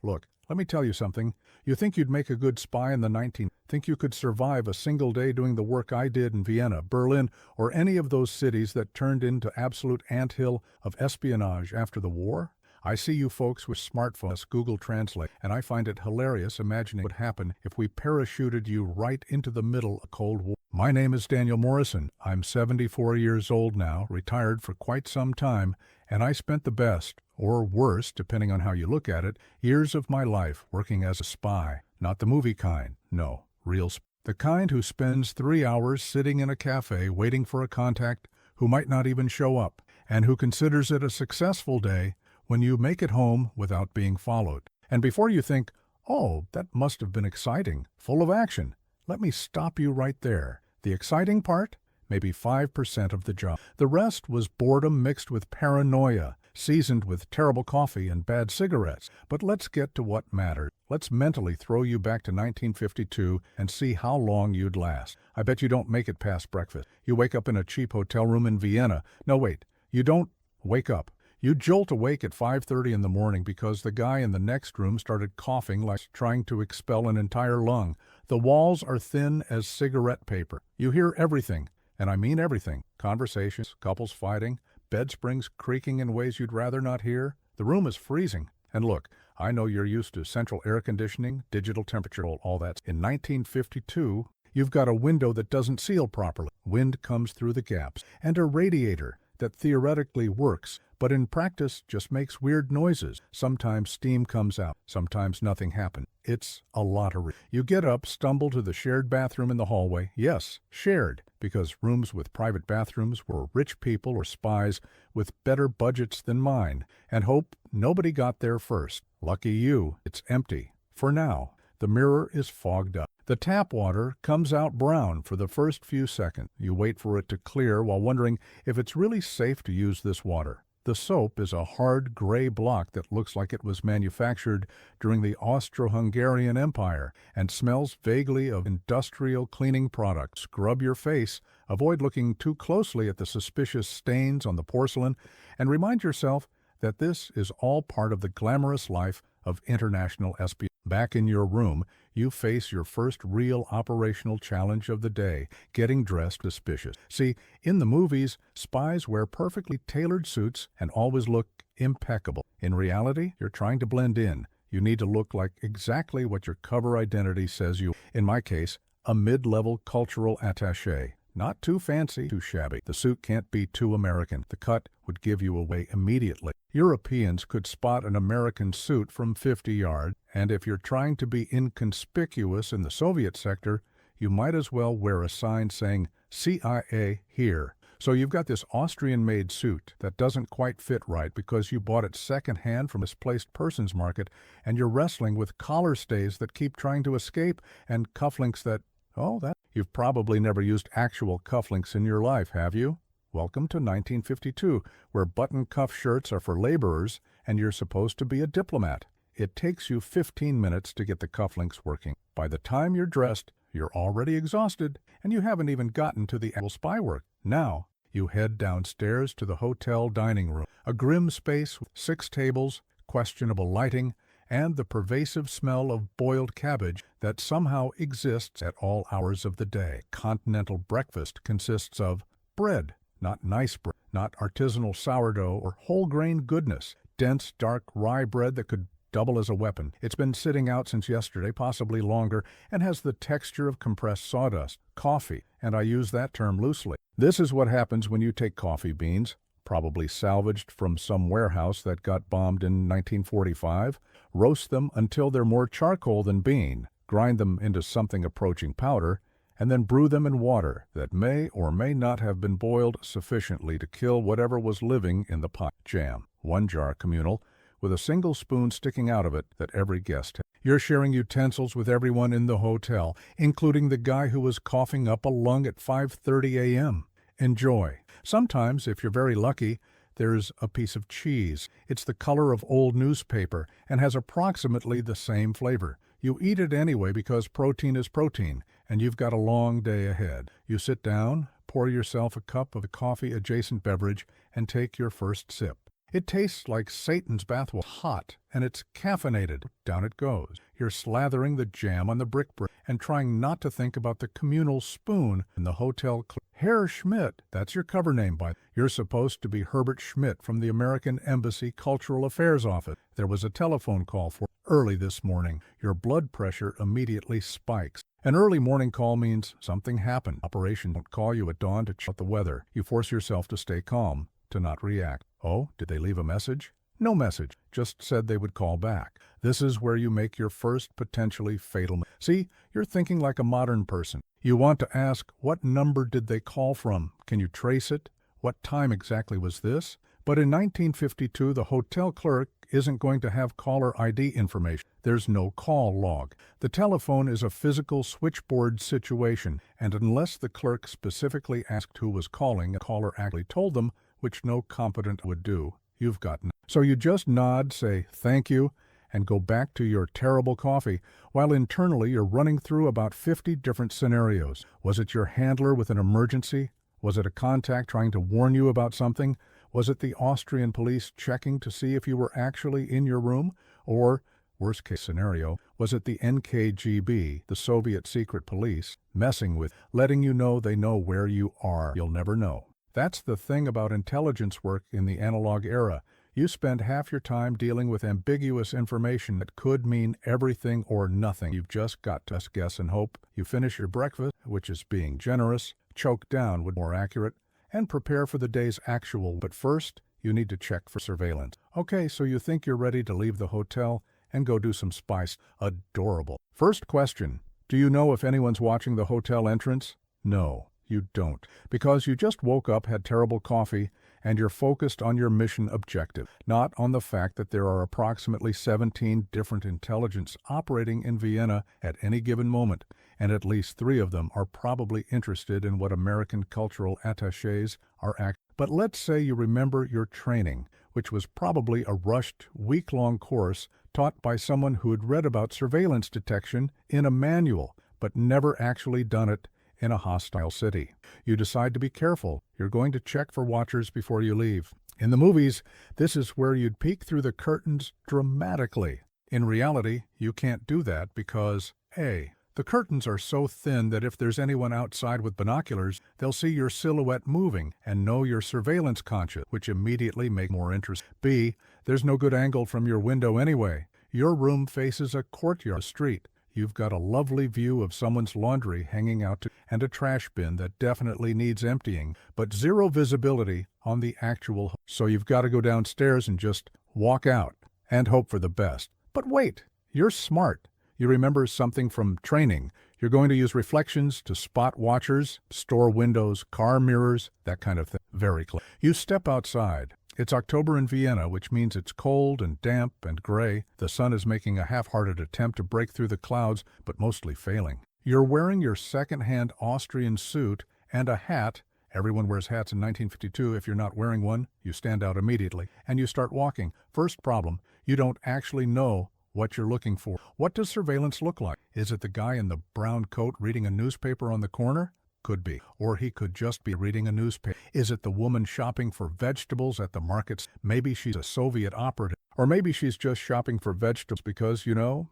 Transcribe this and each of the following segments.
Look, let me tell you something. You think you'd make a good spy in the 19th? Think you could survive a single day doing the work I did in Vienna, Berlin, or any of those cities that turned into absolute anthill of espionage after the war? I see you folks with smartphones Google Translate, and I find it hilarious imagining what would happen if we parachuted you right into the middle of Cold War. My name is Daniel Morrison. I'm 74 years old now, retired for quite some time, and I spent the best, or worst, depending on how you look at it, years of my life working as a spy. Not the movie kind, no, real spy. The kind who spends 3 hours sitting in a cafe waiting for a contact who might not even show up, and who considers it a successful day when you make it home without being followed. And before you think, oh, that must have been exciting, full of action, let me stop you right there. The exciting part? Maybe 5% of the job. The rest was boredom mixed with paranoia, seasoned with terrible coffee and bad cigarettes. But let's get to what matters. Let's mentally throw you back to 1952 and see how long you'd last. I bet you don't make it past breakfast. You wake up in a cheap hotel room in Vienna. No, wait, you don't wake up. You jolt awake at 5:30 in the morning because the guy in the next room started coughing like trying to expel an entire lung. The walls are thin as cigarette paper. You hear everything, and I mean everything. Conversations, couples fighting, bed springs creaking in ways you'd rather not hear. The room is freezing. And look, I know you're used to central air conditioning, digital temperature, all that. In 1952, you've got a window that doesn't seal properly. Wind comes through the gaps, and a radiator that theoretically works, but in practice just makes weird noises. Sometimes steam comes out, sometimes nothing happens. It's a lottery. You get up, stumble to the shared bathroom in the hallway. Yes, shared, because rooms with private bathrooms were rich people or spies with better budgets than mine, and hope nobody got there first. Lucky you, it's empty. For now. The mirror is fogged up. The tap water comes out brown for the first few seconds. You wait for it to clear while wondering if it's really safe to use this water. The soap is a hard gray block that looks like it was manufactured during the Austro-Hungarian Empire and smells vaguely of industrial cleaning products. Scrub your face, avoid looking too closely at the suspicious stains on the porcelain, and remind yourself that this is all part of the glamorous life of international espionage. Back in your room, you face your first real operational challenge of the day, getting dressed suspicious. See, in the movies, spies wear perfectly tailored suits and always look impeccable. In reality, you're trying to blend in. You need to look like exactly what your cover identity says you are. In my case, a mid-level cultural attaché. Not too fancy, too shabby. The suit can't be too American. The cut would give you away immediately. Europeans could spot an American suit from 50 yards, and if you're trying to be inconspicuous in the Soviet sector, you might as well wear a sign saying CIA here. So you've got this Austrian-made suit that doesn't quite fit right because you bought it secondhand from a misplaced persons market, and you're wrestling with collar stays that keep trying to escape and cufflinks that, you've probably never used actual cufflinks in your life, have you? Welcome to 1952, where button-cuff shirts are for laborers and you're supposed to be a diplomat. It takes you 15 minutes to get the cufflinks working. By the time you're dressed, you're already exhausted, and you haven't even gotten to the actual spy work. Now, you head downstairs to the hotel dining room, a grim space with 6 tables, questionable lighting, and the pervasive smell of boiled cabbage that somehow exists at all hours of the day. Continental breakfast consists of bread, not nice bread, not artisanal sourdough or whole grain goodness, dense, dark rye bread that could double as a weapon. It's been sitting out since yesterday, possibly longer, and has the texture of compressed sawdust. Coffee, and I use that term loosely. This is what happens when you take coffee beans, probably salvaged from some warehouse that got bombed in 1945, roast them until they're more charcoal than bean, grind them into something approaching powder, and then brew them in water that may or may not have been boiled sufficiently to kill whatever was living in the pot. Jam, 1 jar communal, with a single spoon sticking out of it that every guest has. You're sharing utensils with everyone in the hotel, including the guy who was coughing up a lung at 5:30 a.m. Enjoy. Sometimes, if you're very lucky, there's a piece of cheese. It's the color of old newspaper and has approximately the same flavor. You eat it anyway because protein is protein, and you've got a long day ahead. You sit down, pour yourself a cup of the coffee-adjacent beverage, and take your first sip. It tastes like Satan's bathwater, hot, and it's caffeinated. Down it goes. You're slathering the jam on the brick and trying not to think about the communal spoon in the hotel. Herr Schmidt, that's your cover name You're supposed to be Herbert Schmidt from the American Embassy Cultural Affairs Office. There was a telephone call for early this morning. Your blood pressure immediately spikes. An early morning call means something happened. Operation won't call you at dawn to check the weather. You force yourself to stay calm, to not react. Oh, did they leave a message? No message, just said they would call back. This is where you make your first potentially fatal mistake. See, you're thinking like a modern person. You want to ask, what number did they call from? Can you trace it? What time exactly was this? But in 1952, the hotel clerk isn't going to have caller ID information. There's no call log. The telephone is a physical switchboard situation, and unless the clerk specifically asked who was calling, a caller actually told them, which no competent would do, you've gotten. So you just nod, say thank you, and go back to your terrible coffee, while internally you're running through about 50 different scenarios. Was it your handler with an emergency? Was it a contact trying to warn you about something? Was it the Austrian police checking to see if you were actually in your room? Or, worst case scenario, was it the NKGB, the Soviet secret police, messing with, letting you know they know where you are? You'll never know. That's the thing about intelligence work in the analog era. You spend half your time dealing with ambiguous information that could mean everything or nothing. You've just got to guess and hope. You finish your breakfast, which is being generous, choke down would be more accurate, and prepare for the day's actual. But first, you need to check for surveillance. Okay, so you think you're ready to leave the hotel and go do some spice. Adorable. First question, do you know if anyone's watching the hotel entrance? No, you don't, because you just woke up, had terrible coffee, and you're focused on your mission objective, not on the fact that there are approximately 17 different intelligence operating in Vienna at any given moment, and at least 3 of them are probably interested in what American cultural attachés are acting. But let's say you remember your training, which was probably a rushed, week-long course taught by someone who had read about surveillance detection in a manual, but never actually done it in a hostile city. You decide to be careful. You're going to check for watchers before you leave. In the movies, this is where you'd peek through the curtains dramatically. In reality, you can't do that because, A, the curtains are so thin that if there's anyone outside with binoculars, they'll see your silhouette moving and know you're surveillance conscious, which immediately makes more interest. B, there's no good angle from your window anyway. Your room faces a courtyard street. You've got a lovely view of someone's laundry hanging out and a trash bin that definitely needs emptying, but zero visibility on the actual. So you've got to go downstairs and just walk out and hope for the best. But wait, you're smart. You remember something from training. You're going to use reflections to spot watchers, store windows, car mirrors, that kind of thing. Very clever. You step outside. It's October in Vienna, which means it's cold and damp and gray. The sun is making a half-hearted attempt to break through the clouds, but mostly failing. You're wearing your second-hand Austrian suit and a hat. Everyone wears hats in 1952. If you're not wearing one, you stand out immediately, and you start walking. First problem, you don't actually know what you're looking for. What does surveillance look like? Is it the guy in the brown coat reading a newspaper on the corner? Could be. Or he could just be reading a newspaper. Is it the woman shopping for vegetables at the markets? Maybe she's a Soviet operative. Or maybe she's just shopping for vegetables because,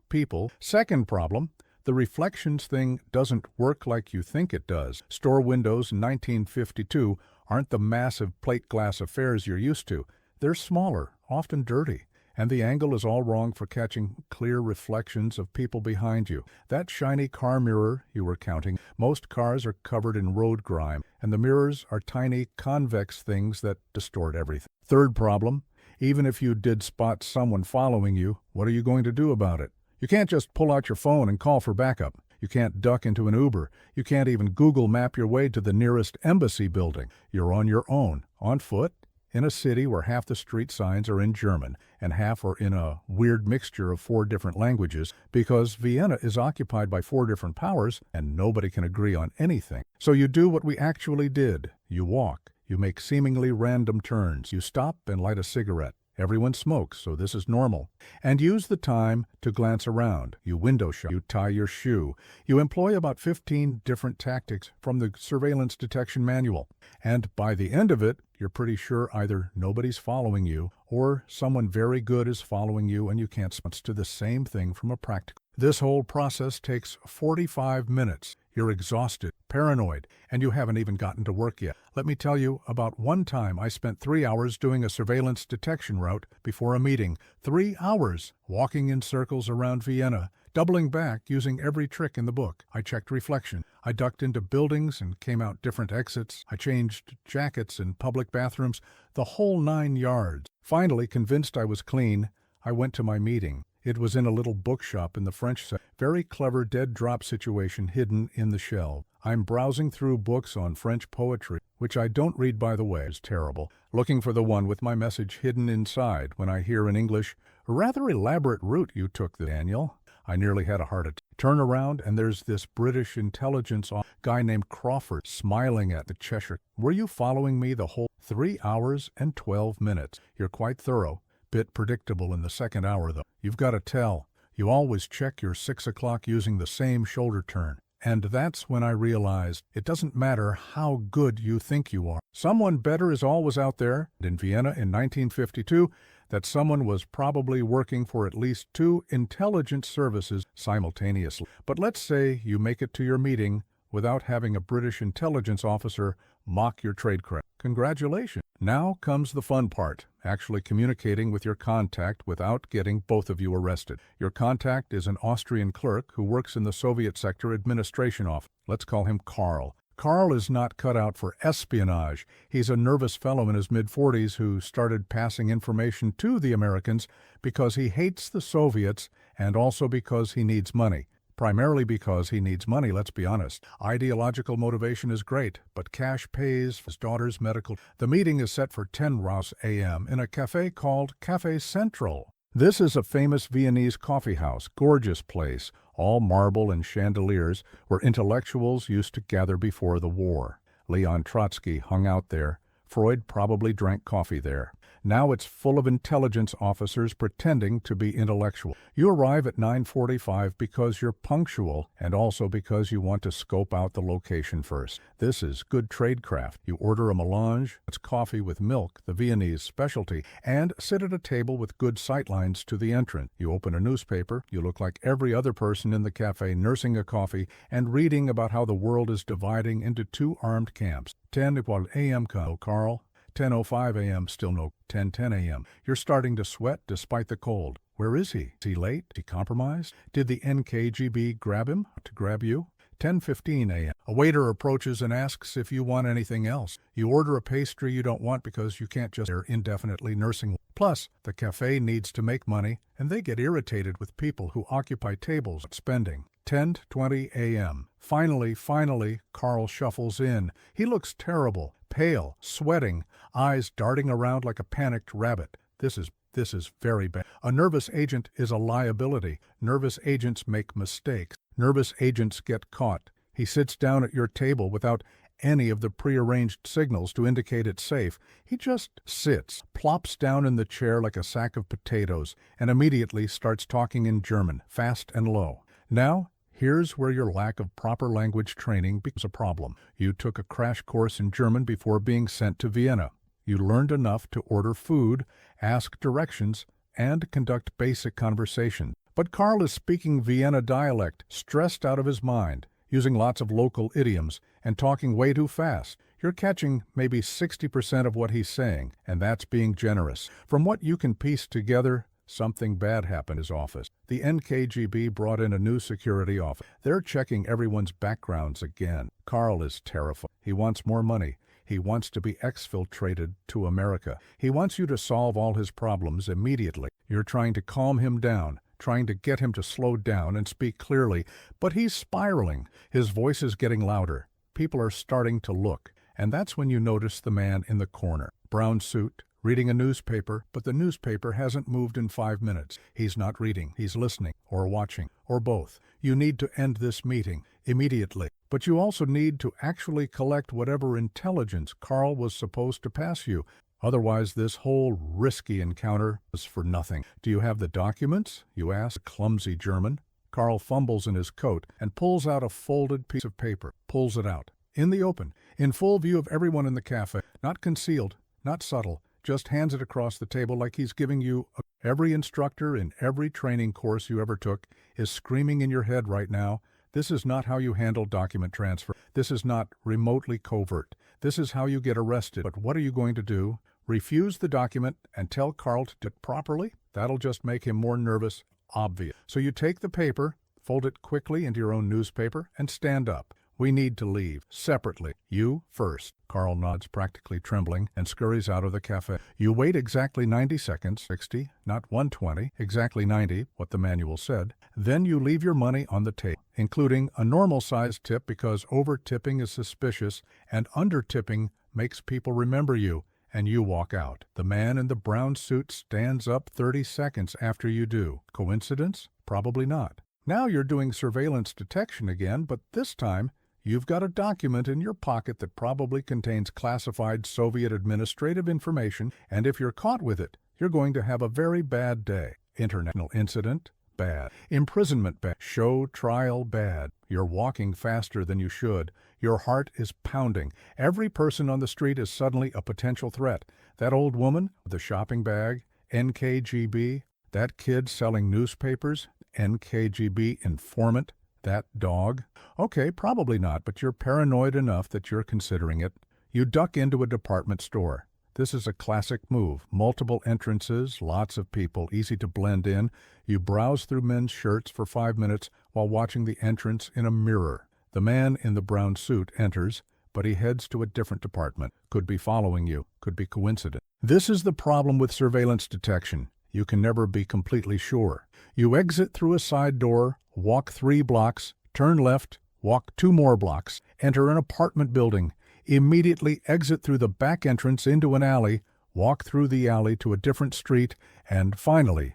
people. Second problem, the reflections thing doesn't work like you think it does. Store windows in 1952 aren't the massive plate glass affairs you're used to. They're smaller, often dirty. And the angle is all wrong for catching clear reflections of people behind you. That shiny car mirror you were counting, most cars are covered in road grime, and the mirrors are tiny convex things that distort everything. Third problem, even if you did spot someone following you, what are you going to do about it? You can't just pull out your phone and call for backup. You can't duck into an Uber. You can't even Google map your way to the nearest embassy building. You're on your own, on foot, in a city where half the street signs are in German and half are in a weird mixture of 4 different languages because Vienna is occupied by 4 different powers and nobody can agree on anything. So you do what we actually did. You walk. You make seemingly random turns. You stop and light a cigarette. Everyone smokes, so this is normal. And use the time to glance around. You window shop. You tie your shoe. You employ about 15 different tactics from the surveillance detection manual. And by the end of it, you're pretty sure either nobody's following you or someone very good is following you and you can't switch to the same thing from a practical. This whole process takes 45 minutes. You're exhausted, paranoid, and you haven't even gotten to work yet. Let me tell you about one time I spent 3 hours doing a surveillance detection route before a meeting. 3 hours walking in circles around Vienna, doubling back using every trick in the book. I checked reflection. I ducked into buildings and came out different exits. I changed jackets in public bathrooms, the whole 9 yards. Finally, convinced I was clean, I went to my meeting. It was in a little bookshop in the French section. Very clever dead drop situation hidden in the shelf. I'm browsing through books on French poetry, which I don't read by the way, is terrible, looking for the one with my message hidden inside when I hear in English, "A rather elaborate route you took, Daniel." I nearly had a heart attack. Turn around and there's this British intelligence guy named Crawford smiling at the Cheshire. "Were you following me the whole 3 hours and 12 minutes? You're quite thorough. Bit predictable in the second hour, though. You've got to tell. You always check your 6 o'clock using the same shoulder turn." And that's when I realized it doesn't matter how good you think you are. Someone better is always out there. In Vienna in 1952, that someone was probably working for at least 2 intelligence services simultaneously. But let's say you make it to your meeting without having a British intelligence officer mock your tradecraft. Congratulations. Now comes the fun part, actually communicating with your contact without getting both of you arrested. Your contact is an Austrian clerk who works in the Soviet sector administration office. Let's call him Carl. Carl is not cut out for espionage. He's a nervous fellow in his mid-40s who started passing information to the Americans because he hates the Soviets and also because he needs money. Primarily because he needs money, let's be honest. Ideological motivation is great, but cash pays for his daughter's medical. The meeting is set for 10 a.m. in a cafe called Cafe Central. This is a famous Viennese coffee house, gorgeous place, all marble and chandeliers, where intellectuals used to gather before the war. Leon Trotsky hung out there. Freud probably drank coffee there. Now it's full of intelligence officers pretending to be intellectual. You arrive at 9:45 because you're punctual and also because you want to scope out the location first. This is good tradecraft. You order a melange, it's coffee with milk, the Viennese specialty, and sit at a table with good sightlines to the entrance. You open a newspaper, you look like every other person in the cafe nursing a coffee and reading about how the world is dividing into 2 armed camps. 10 a.m. Carl. 10:05 a.m. Still no. 10:10 a.m. You're starting to sweat despite the cold. Where is he? Is he late? Is he compromised? Did the NKGB grab him to grab you? 10:15 a.m. A waiter approaches and asks if you want anything else. You order a pastry you don't want because you can't just stay indefinitely nursing. Plus, the cafe needs to make money, and they get irritated with people who occupy tables at spending. 10:20 a.m. Finally, Carl shuffles in. He looks terrible, pale, sweating, eyes darting around like a panicked rabbit. This is very bad. A nervous agent is a liability. Nervous agents make mistakes. Nervous agents get caught. He sits down at your table without any of the prearranged signals to indicate it's safe. He just sits, plops down in the chair like a sack of potatoes, and immediately starts talking in German, fast and low. Now, here's where your lack of proper language training becomes a problem. You took a crash course in German before being sent to Vienna. You learned enough to order food, ask directions, and conduct basic conversation. But Carl is speaking Vienna dialect, stressed out of his mind, using lots of local idioms, and talking way too fast. You're catching maybe 60% of what he's saying, and that's being generous. From what you can piece together, something bad happened in his office. The NKGB brought in a new security officer. They're checking everyone's backgrounds again. Carl is terrified. He wants more money. He wants to be exfiltrated to America. He wants you to solve all his problems immediately. You're trying to calm him down, trying to get him to slow down and speak clearly, but he's spiraling. His voice is getting louder. People are starting to look, and that's when you notice the man in the corner. Brown suit, reading a newspaper, but the newspaper hasn't moved in 5 minutes. He's not reading, he's listening, or watching, or both. You need to end this meeting immediately. But you also need to actually collect whatever intelligence Carl was supposed to pass you. Otherwise, this whole risky encounter was for nothing. Do you have the documents? You ask, clumsy German. Carl fumbles in his coat and pulls out a folded piece of paper, pulls it out. In the open, in full view of everyone in the cafe, not concealed, not subtle, just hands it across the table like he's giving you every instructor in every training course you ever took is screaming in your head right now, this is not how you handle document transfer. This is not remotely covert. This is how you get arrested. But what are you going to do? Refuse the document and tell Carl to do it properly? That'll just make him more nervous, obvious. So you take the paper, fold it quickly into your own newspaper, and stand up. We need to leave, separately. You first. Carl nods, practically trembling, and scurries out of the cafe. You wait exactly 90 seconds, 60, not 120, exactly 90, what the manual said. Then you leave your money on the table, including a normal-sized tip because over-tipping is suspicious and under-tipping makes people remember you, and you walk out. The man in the brown suit stands up 30 seconds after you do. Coincidence? Probably not. Now you're doing surveillance detection again, but this time, you've got a document in your pocket that probably contains classified Soviet administrative information, and if you're caught with it, you're going to have a very bad day. International incident? Bad. Imprisonment? Bad. Show trial? Bad. You're walking faster than you should. Your heart is pounding. Every person on the street is suddenly a potential threat. That old woman with the shopping bag? NKGB? That kid selling newspapers? NKGB informant? That dog? Okay, probably not, but you're paranoid enough that you're considering it. You duck into a department store. This is a classic move. Multiple entrances, lots of people, easy to blend in. You browse through men's shirts for 5 minutes while watching the entrance in a mirror. The man in the brown suit enters, but he heads to a different department. Could be following you, could be coincidence. This is the problem with surveillance detection. You can never be completely sure. You exit through a side door, walk 3 blocks, turn left, walk 2 more blocks, enter an apartment building, immediately exit through the back entrance into an alley, walk through the alley to a different street, and finally,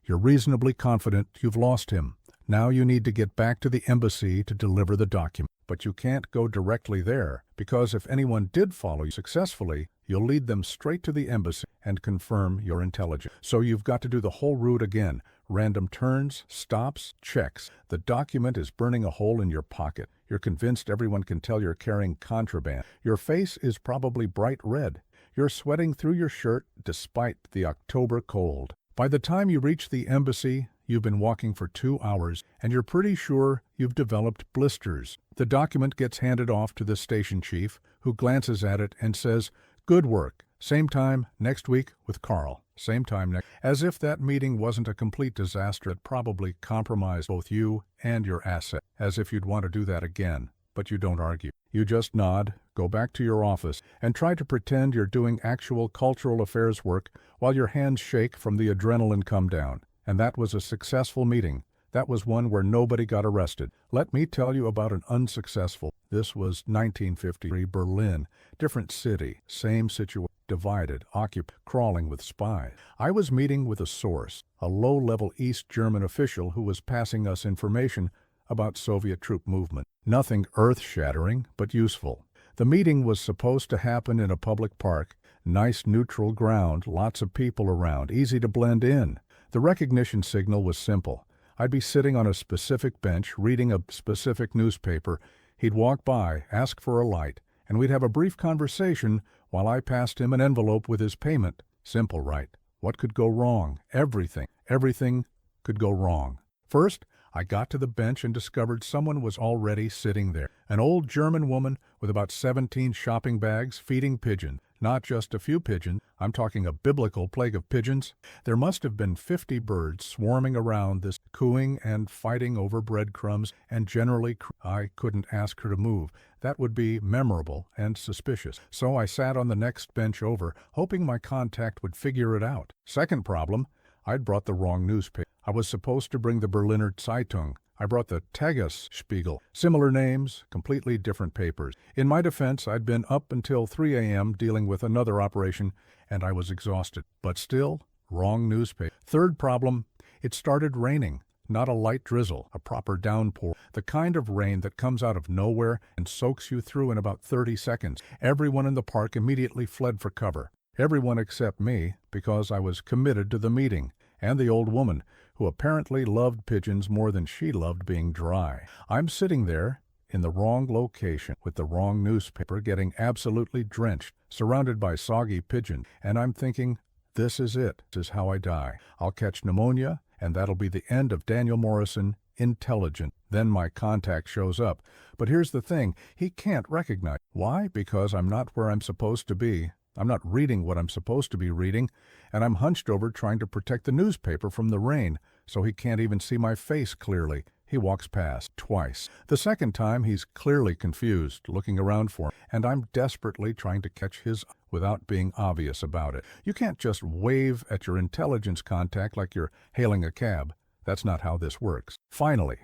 you're reasonably confident you've lost him. Now you need to get back to the embassy to deliver the document. But you can't go directly there, because if anyone did follow you successfully, you'll lead them straight to the embassy and confirm your intelligence. So you've got to do the whole route again. Random turns, stops, checks. The document is burning a hole in your pocket. You're convinced everyone can tell you're carrying contraband. Your face is probably bright red. You're sweating through your shirt despite the October cold. By the time you reach the embassy, you've been walking for 2 hours, and you're pretty sure you've developed blisters. The document gets handed off to the station chief, who glances at it and says, "Good work. Same time next week with Carl. Same time next." As if that meeting wasn't a complete disaster that probably compromised both you and your asset. As if you'd want to do that again. But you don't argue. You just nod, go back to your office, and try to pretend you're doing actual cultural affairs work while your hands shake from the adrenaline come down. And that was a successful meeting. That was one where nobody got arrested. Let me tell you about an unsuccessful. This was 1953 Berlin. Different city, same situation, divided, occupied, crawling with spies. I was meeting with a source, a low-level East German official who was passing us information about Soviet troop movement. Nothing earth-shattering, but useful. The meeting was supposed to happen in a public park, nice neutral ground, lots of people around, easy to blend in. The recognition signal was simple. I'd be sitting on a specific bench, reading a specific newspaper. He'd walk by, ask for a light, and we'd have a brief conversation while I passed him an envelope with his payment. Simple, right? What could go wrong? Everything. Everything could go wrong. First, I got to the bench and discovered someone was already sitting there. An old German woman with about 17 shopping bags feeding pigeons. Not just a few pigeons, I'm talking a biblical plague of pigeons. There must have been 50 birds swarming around this, cooing and fighting over breadcrumbs, and generally I couldn't ask her to move. That would be memorable and suspicious. So I sat on the next bench over, hoping my contact would figure it out. Second problem, I'd brought the wrong newspaper. I was supposed to bring the Berliner Zeitung. I brought the Tagesspiegel. Similar names, completely different papers. In my defense, I'd been up until 3 a.m. dealing with another operation, and I was exhausted. But still, wrong newspaper. Third problem, it started raining. Not a light drizzle, a proper downpour. The kind of rain that comes out of nowhere and soaks you through in about 30 seconds. Everyone in the park immediately fled for cover. Everyone except me, because I was committed to the meeting. And the old woman, who apparently loved pigeons more than she loved being dry. I'm sitting there, in the wrong location with the wrong newspaper, getting absolutely drenched, surrounded by soggy pigeons, and I'm thinking, this is it. This is how I die. I'll catch pneumonia, and that'll be the end of Daniel Morrison, intelligent. Then my contact shows up. But here's the thing, he can't recognize. Why? Because I'm not where I'm supposed to be. I'm not reading what I'm supposed to be reading, and I'm hunched over trying to protect the newspaper from the rain, so he can't even see my face clearly. He walks past twice. The second time, he's clearly confused, looking around for me, and I'm desperately trying to catch his eye without being obvious about it. You can't just wave at your intelligence contact like you're hailing a cab. That's not how this works. Finally,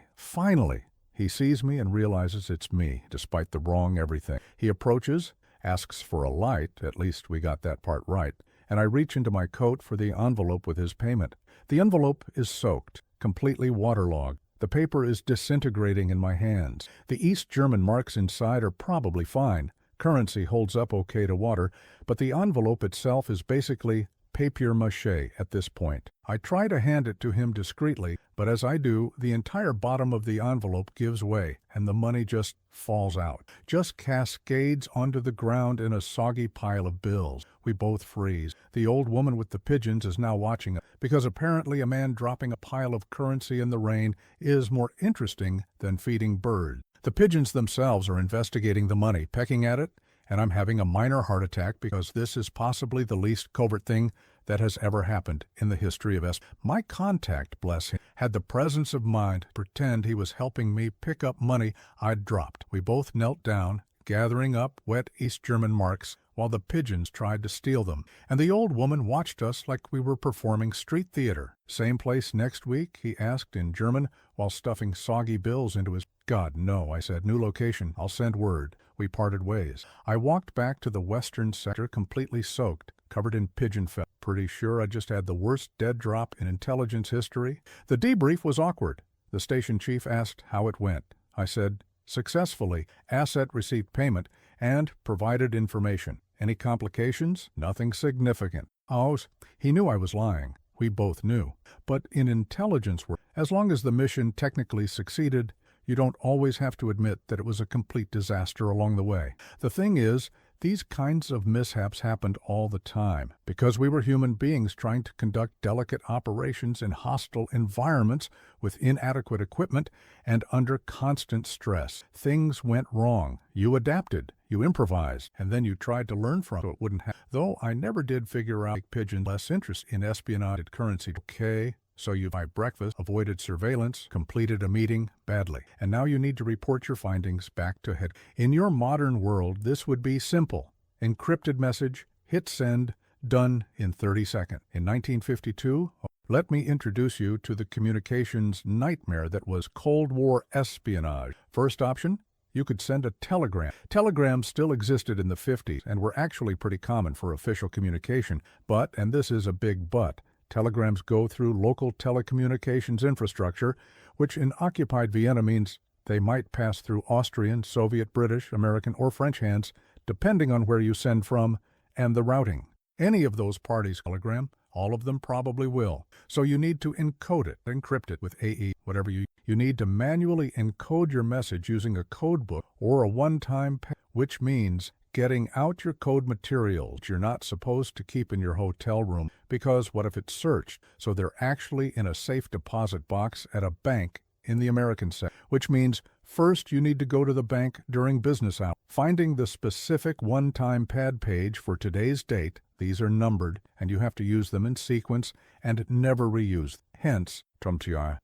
he sees me and realizes it's me, despite the wrong everything. He approaches, asks for a light, at least we got that part right, and I reach into my coat for the envelope with his payment. The envelope is soaked, completely waterlogged. The paper is disintegrating in my hands. The East German marks inside are probably fine. Currency holds up okay to water, but the envelope itself is basically papier-mâché at this point. I try to hand it to him discreetly, but as I do, the entire bottom of the envelope gives way, and the money just falls out. Just cascades onto the ground in a soggy pile of bills. We both freeze. The old woman with the pigeons is now watching us, because apparently a man dropping a pile of currency in the rain is more interesting than feeding birds. The pigeons themselves are investigating the money, pecking at it, and I'm having a minor heart attack because this is possibly the least covert thing that has ever happened in the history of espionage. My contact, bless him, had the presence of mind to pretend he was helping me pick up money I'd dropped. We both knelt down, gathering up wet East German marks while the pigeons tried to steal them. And the old woman watched us like we were performing street theater. Same place next week, he asked in German while stuffing soggy bills into his... God, no, I said. New location. I'll send word. We parted ways. I walked back to the western sector completely soaked, covered in pigeon fat. Pretty sure I just had the worst dead drop in intelligence history. The debrief was awkward. The station chief asked how it went. I said, successfully. Asset received payment and provided information. Any complications? Nothing significant. Oh, he knew I was lying. We both knew. But in intelligence work, as long as the mission technically succeeded, you don't always have to admit that it was a complete disaster along the way. The thing is, these kinds of mishaps happened all the time because we were human beings trying to conduct delicate operations in hostile environments with inadequate equipment and under constant stress. Things went wrong. You adapted, you improvised, and then you tried to learn from it so it wouldn't happen. Though I never did figure out pigeon less interest in espionage currency. Okay. So you by breakfast, avoided surveillance, completed a meeting badly, and now you need to report your findings back to head. In your modern world, this would be simple. Encrypted message, hit send, done in 30 seconds. In 1952, let me introduce you to the communications nightmare that was Cold War espionage. First option, you could send a telegram. Telegrams still existed in the 50s and were actually pretty common for official communication, but, and this is a big but, telegrams go through local telecommunications infrastructure, which in occupied Vienna means they might pass through Austrian, Soviet, British, American, or French hands, depending on where you send from and the routing. Any of those parties telegram, all of them probably will. So you need to encode it, encrypt it with AE, whatever you need to manually encode your message using a code book or a one-time which means getting out your code materials you're not supposed to keep in your hotel room, because what if it's searched? So they're actually in a safe deposit box at a bank in the American sector, which means first you need to go to the bank during business hours. Finding the specific one-time pad page for today's date, these are numbered, and you have to use them in sequence and never reuse. Hence,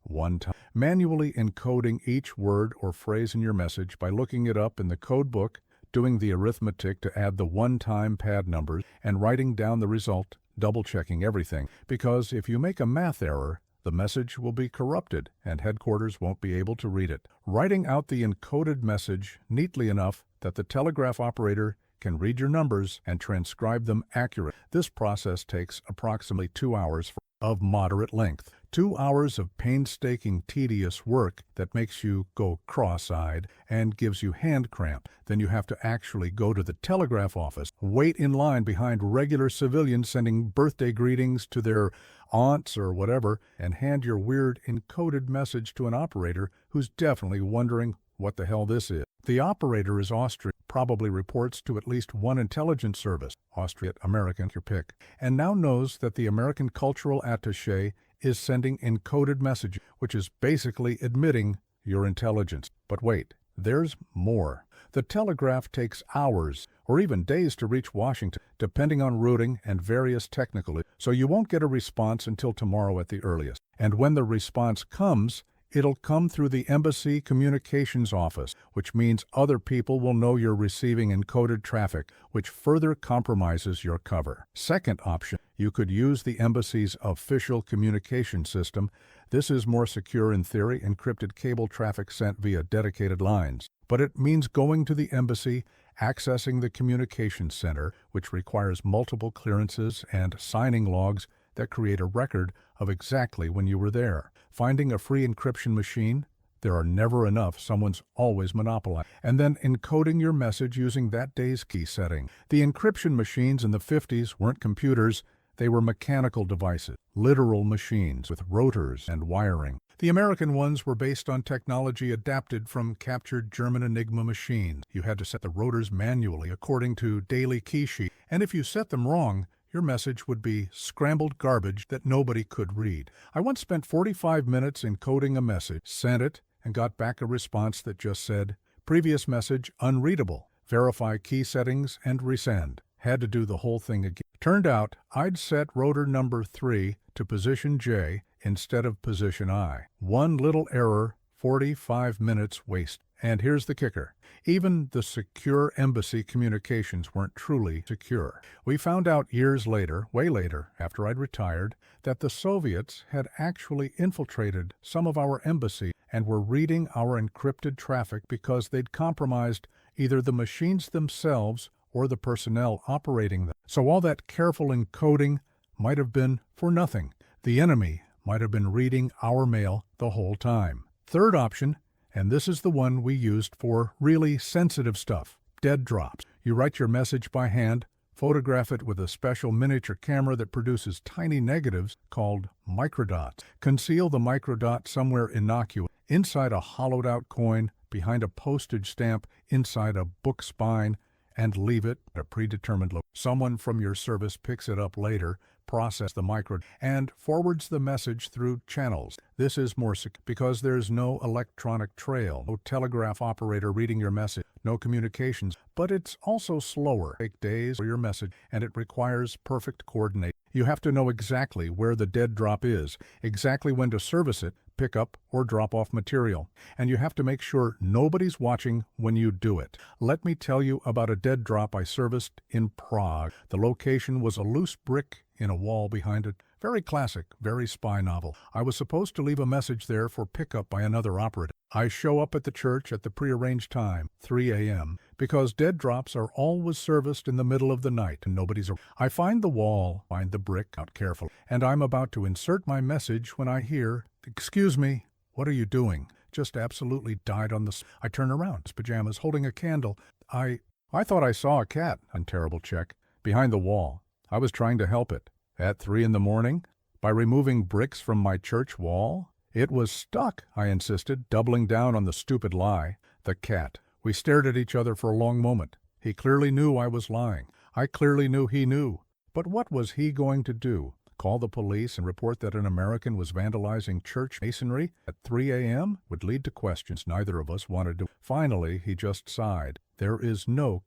one time. Manually encoding each word or phrase in your message by looking it up in the code book, doing the arithmetic to add the one-time pad numbers, and writing down the result, double-checking everything, because if you make a math error, the message will be corrupted and headquarters won't be able to read it. Writing out the encoded message neatly enough that the telegraph operator can read your numbers and transcribe them accurately. This process takes approximately 2 hours of moderate length. 2 hours of painstaking, tedious work that makes you go cross-eyed and gives you hand cramp. Then you have to actually go to the telegraph office, wait in line behind regular civilians sending birthday greetings to their aunts or whatever, and hand your weird encoded message to an operator who's definitely wondering what the hell this is. The operator is Austrian, probably reports to at least one intelligence service, Austrian, American, your pick, and now knows that the American cultural attaché is sending encoded message, which is basically admitting your intelligence. But wait, there's more. The telegraph takes hours or even days to reach Washington, depending on routing and various technical issues, so you won't get a response until tomorrow at the earliest. And when the response comes, it'll come through the embassy communications office, which means other people will know you're receiving encoded traffic, which further compromises your cover. Second option, you could use the embassy's official communication system. This is more secure in theory, encrypted cable traffic sent via dedicated lines. But it means going to the embassy, accessing the communications center, which requires multiple clearances and signing logs that create a record of exactly when you were there. Finding a free encryption machine, there are never enough, someone's always monopolized. And then encoding your message using that day's key setting. The encryption machines in the 50s weren't computers, they were mechanical devices, literal machines with rotors and wiring. The American ones were based on technology adapted from captured German Enigma machines. You had to set the rotors manually according to daily key sheet, and if you set them wrong, your message would be scrambled garbage that nobody could read. I once spent 45 minutes encoding a message, sent it, and got back a response that just said, "Previous message unreadable. Verify key settings and resend." Had to do the whole thing again. Turned out I'd set rotor number 3 to position J instead of position I. One little error, 45 minutes waste. And here's the kicker. Even the secure embassy communications weren't truly secure. We found out years later, way later, after I'd retired, that the Soviets had actually infiltrated some of our embassy and were reading our encrypted traffic because they'd compromised either the machines themselves or the personnel operating them. So all that careful encoding might have been for nothing. The enemy might have been reading our mail the whole time. Third option, and this is the one we used for really sensitive stuff, dead drops. You write your message by hand, photograph it with a special miniature camera that produces tiny negatives called microdots. Conceal the microdot somewhere innocuous, inside a hollowed-out coin, behind a postage stamp, inside a book spine, and leave it at a predetermined location. Someone from your service picks it up later, processes the micro, and forwards the message through channels. This is more secure because there's no electronic trail, no telegraph operator reading your message, no communications, but it's also slower. Take days for your message, and it requires perfect coordination. You have to know exactly where the dead drop is, exactly when to service it, pick up or drop off material, and you have to make sure nobody's watching when you do it. Let me tell you about a dead drop I serviced in Prague. The location was a loose brick in a wall behind it. Very classic, very spy novel. I was supposed to leave a message there for pickup by another operative. I show up at the church at the prearranged time, 3 a.m., because dead drops are always serviced in the middle of the night and nobody's around. I find the wall, find the brick out carefully, and I'm about to insert my message when I hear, "Excuse me, what are you doing?" Just absolutely died on the... I turn around, his pajamas, holding a candle. I thought I saw a cat, on terrible check, behind the wall. I was trying to help it. At 3 in the morning? By removing bricks from my church wall? It was stuck, I insisted, doubling down on the stupid lie. The cat. We stared at each other for a long moment. He clearly knew I was lying. I clearly knew he knew. But what was he going to do? Call the police and report that an American was vandalizing church masonry at 3 a.m.? Would lead to questions neither of us wanted to. Finally, he just sighed. There is no,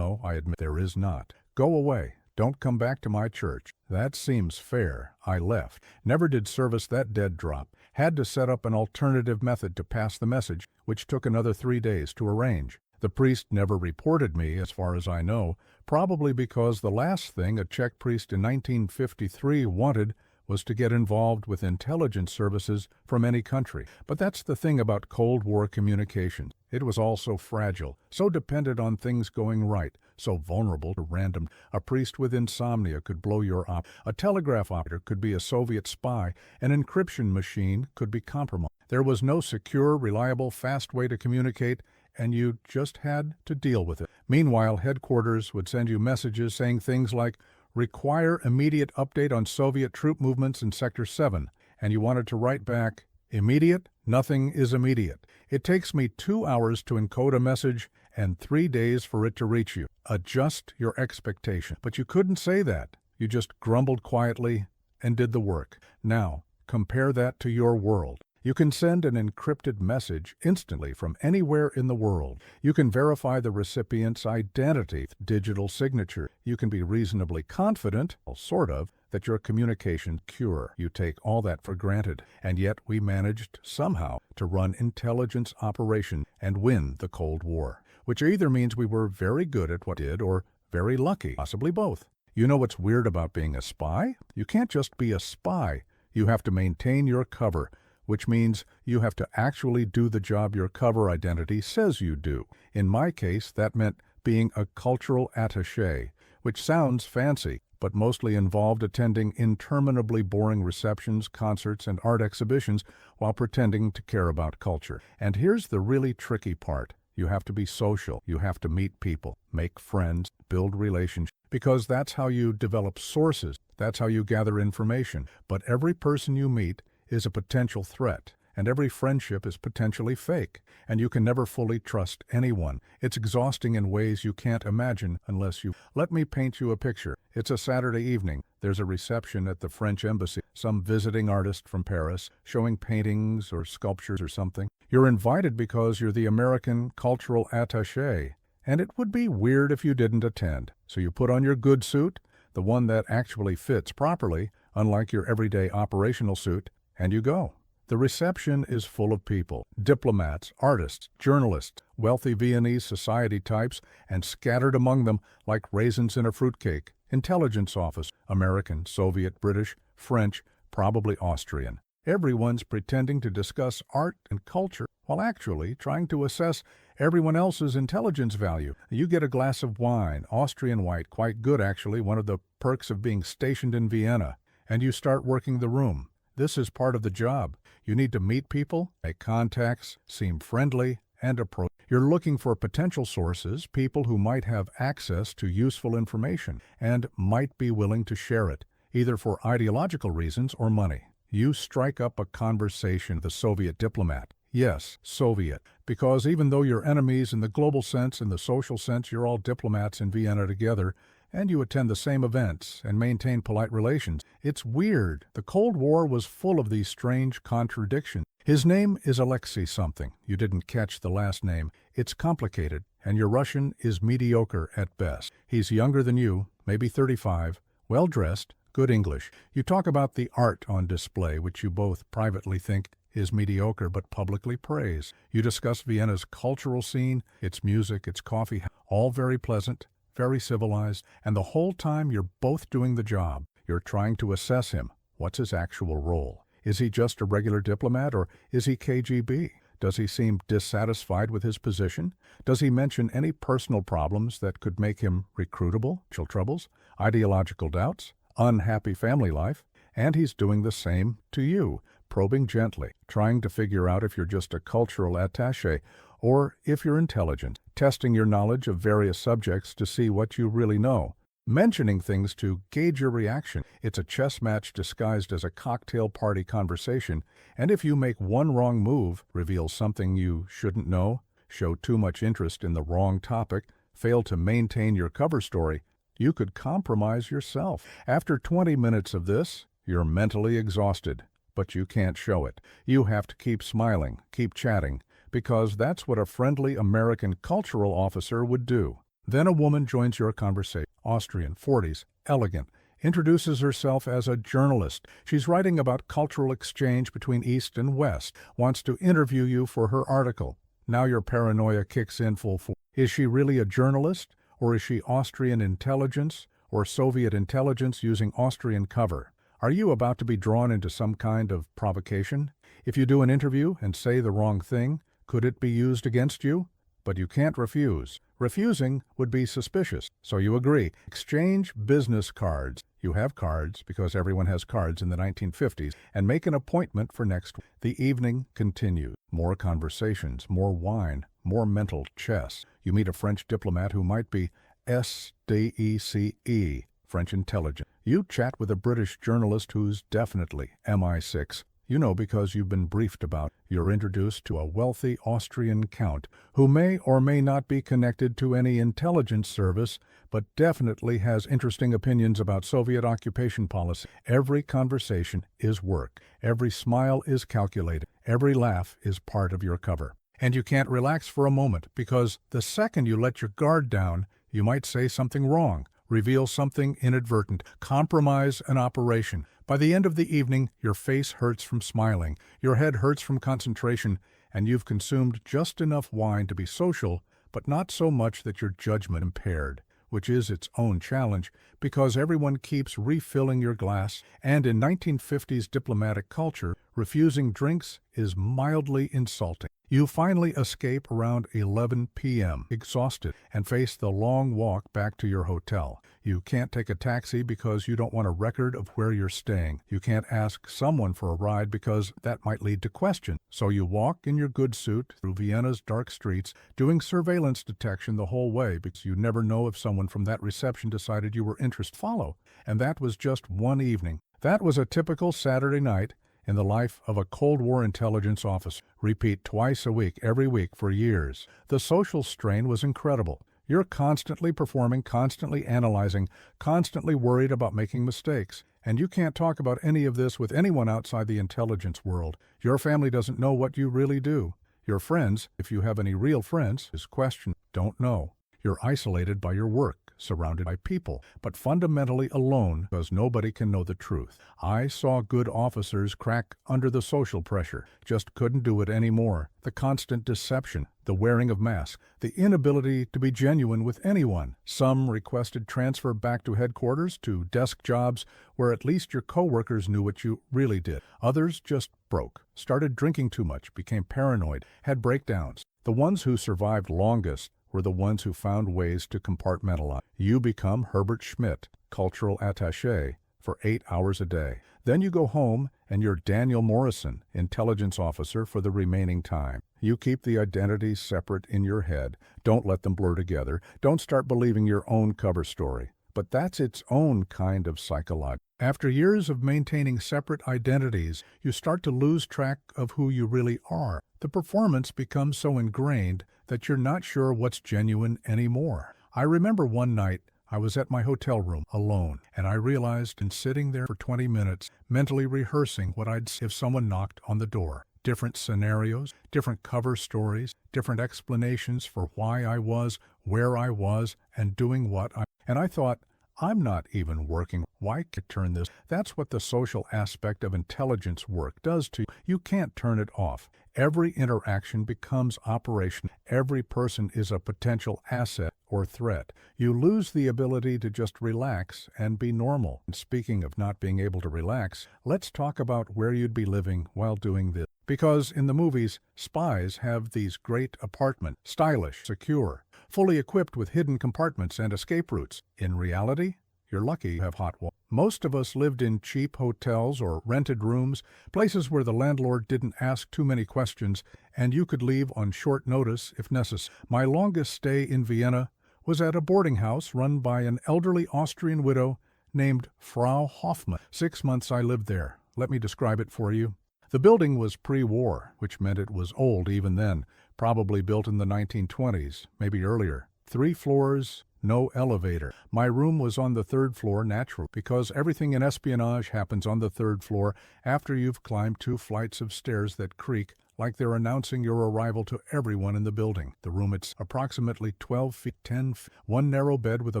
I admit, there is not. Go away. Don't come back to my church. That seems fair. I left. Never did service that dead drop. Had to set up an alternative method to pass the message, which took another 3 days to arrange. The priest never reported me, as far as I know, probably because the last thing a Czech priest in 1953 wanted was to get involved with intelligence services from any country. But that's the thing about Cold War communications. It was all so fragile, so dependent on things going right, so vulnerable to random. A priest with insomnia could blow your op. A telegraph operator could be a Soviet spy. An encryption machine could be compromised. There was no secure, reliable, fast way to communicate, and you just had to deal with it. Meanwhile, headquarters would send you messages saying things like, "Require immediate update on Soviet troop movements in Sector 7," and you wanted to write back, Immediate? Nothing is immediate. It takes me 2 hours to encode a message and 3 days for it to reach you. Adjust your expectation. But you couldn't say that. You just grumbled quietly and did the work. Now, compare that to your world. You can send an encrypted message instantly from anywhere in the world. You can verify the recipient's identity, digital signature. You can be reasonably confident, sort of, that your communication secure. You take all that for granted, and yet we managed somehow to run intelligence operations and win the Cold War, which either means we were very good at what we did or very lucky, possibly both. You know what's weird about being a spy? You can't just be a spy. You have to maintain your cover, which means you have to actually do the job your cover identity says you do. In my case, that meant being a cultural attaché, which sounds fancy, but mostly involved attending interminably boring receptions, concerts, and art exhibitions while pretending to care about culture. And here's the really tricky part. You have to be social. You have to meet people, make friends, build relationships, because that's how you develop sources. That's how you gather information. But every person you meet is a potential threat, and every friendship is potentially fake, and you can never fully trust anyone. It's exhausting in ways you can't imagine unless you... Let me paint you a picture. It's a Saturday evening. There's a reception at the French embassy, some visiting artist from Paris, showing paintings or sculptures or something. You're invited because you're the American cultural attaché, and it would be weird if you didn't attend. So you put on your good suit, the one that actually fits properly, unlike your everyday operational suit, and you go. The reception is full of people, diplomats, artists, journalists, wealthy Viennese society types, and scattered among them, like raisins in a fruitcake, intelligence office, American, Soviet, British, French, probably Austrian. Everyone's pretending to discuss art and culture while actually trying to assess everyone else's intelligence value. You get a glass of wine, Austrian white, quite good actually, one of the perks of being stationed in Vienna, and you start working the room. This is part of the job. You need to meet people, make contacts, seem friendly, and approach. You're looking for potential sources, people who might have access to useful information and might be willing to share it, either for ideological reasons or money. You strike up a conversation with the Soviet diplomat. Yes, Soviet, because even though you're enemies in the global sense, in the social sense, you're all diplomats in Vienna together, and you attend the same events and maintain polite relations. It's weird. The Cold War was full of these strange contradictions. His name is Alexei something. You didn't catch the last name. It's complicated, and your Russian is mediocre at best. He's younger than you, maybe 35, well-dressed, good English. You talk about the art on display, which you both privately think is mediocre but publicly praise. You discuss Vienna's cultural scene, its music, its coffee, all very pleasant, very civilized, and the whole time you're both doing the job. You're trying to assess him. What's his actual role? Is he just a regular diplomat, or is he KGB? Does he seem dissatisfied with his position? Does he mention any personal problems that could make him recruitable? Troubles? Ideological doubts? Unhappy family life? And he's doing the same to you, probing gently, trying to figure out if you're just a cultural attaché or if you're intelligent, testing your knowledge of various subjects to see what you really know, mentioning things to gauge your reaction. It's a chess match disguised as a cocktail party conversation, and if you make one wrong move, reveal something you shouldn't know, show too much interest in the wrong topic, fail to maintain your cover story, you could compromise yourself. After 20 minutes of this, you're mentally exhausted, but you can't show it. You have to keep smiling, keep chatting, because that's what a friendly American cultural officer would do. Then a woman joins your conversation. Austrian, 40s, elegant, introduces herself as a journalist. She's writing about cultural exchange between East and West, wants to interview you for her article. Now your paranoia kicks in full force. Is she really a journalist, or is she Austrian intelligence, or Soviet intelligence using Austrian cover? Are you about to be drawn into some kind of provocation? If you do an interview and say the wrong thing, could it be used against you? But you can't refuse. Refusing would be suspicious, so you agree. Exchange business cards. You have cards, because everyone has cards in the 1950s, and make an appointment for next week. The evening continues. More conversations, more wine, more mental chess. You meet a French diplomat who might be SDECE, French intelligence. You chat with a British journalist who's definitely MI6. You know because you've been briefed about. You're introduced to a wealthy Austrian count who may or may not be connected to any intelligence service, but definitely has interesting opinions about Soviet occupation policy. Every conversation is work. Every smile is calculated. Every laugh is part of your cover. And you can't relax for a moment because the second you let your guard down, you might say something wrong, reveal something inadvertent, compromise an operation. By the end of the evening, your face hurts from smiling, your head hurts from concentration, and you've consumed just enough wine to be social, but not so much that your judgment impaired, which is its own challenge because everyone keeps refilling your glass, and in 1950s diplomatic culture, refusing drinks is mildly insulting. You finally escape around 11 p.m., exhausted, and face the long walk back to your hotel. You can't take a taxi because you don't want a record of where you're staying. You can't ask someone for a ride because that might lead to questions. So you walk in your good suit through Vienna's dark streets, doing surveillance detection the whole way because you never know if someone from that reception decided you were interested. Follow. And that was just one evening. That was a typical Saturday night in the life of a Cold War intelligence officer. Repeat twice a week, every week for years. The social strain was incredible. You're constantly performing, constantly analyzing, constantly worried about making mistakes. And you can't talk about any of this with anyone outside the intelligence world. Your family doesn't know what you really do. Your friends, if you have any real friends, is questioned, don't know. You're isolated by your work, surrounded by people, but fundamentally alone because nobody can know the truth. I saw good officers crack under the social pressure, just couldn't do it anymore. The constant deception, the wearing of masks, the inability to be genuine with anyone. Some requested transfer back to headquarters to desk jobs where at least your coworkers knew what you really did. Others just broke, started drinking too much, became paranoid, had breakdowns. The ones who survived longest were the ones who found ways to compartmentalize. You become Herbert Schmidt, cultural attaché, for 8 hours a day. Then you go home and you're Daniel Morrison, intelligence officer for the remaining time. You keep the identities separate in your head. Don't let them blur together. Don't start believing your own cover story. But that's its own kind of psychology. After years of maintaining separate identities, you start to lose track of who you really are. The performance becomes so ingrained that you're not sure what's genuine anymore. I remember one night I was at my hotel room alone, and I realized in sitting there for 20 minutes, mentally rehearsing what I'd say if someone knocked on the door. Different scenarios, different cover stories, different explanations for why I was, where I was, and doing what I... And I thought, I'm not even working. Why can't I turn this? That's what the social aspect of intelligence work does to you. You can't turn it off. Every interaction becomes operation. Every person is a potential asset or threat. You lose the ability to just relax and be normal. And speaking of not being able to relax, let's talk about where you'd be living while doing this. Because in the movies, spies have these great apartments, stylish, secure, fully equipped with hidden compartments and escape routes. In reality, you're lucky you have hot water. Most of us lived in cheap hotels or rented rooms, places where the landlord didn't ask too many questions, and you could leave on short notice if necessary. My longest stay in Vienna was at a boarding house run by an elderly Austrian widow named Frau Hoffmann. 6 months I lived there. Let me describe it for you. The building was pre-war, which meant it was old even then, probably built in the 1920s, maybe earlier. 3 floors, no elevator. My room was on the 3rd floor naturally, because everything in espionage happens on the 3rd floor after you've climbed 2 flights of stairs that creak like they're announcing your arrival to everyone in the building. The room, it's approximately 12 feet 10 feet. One narrow bed with a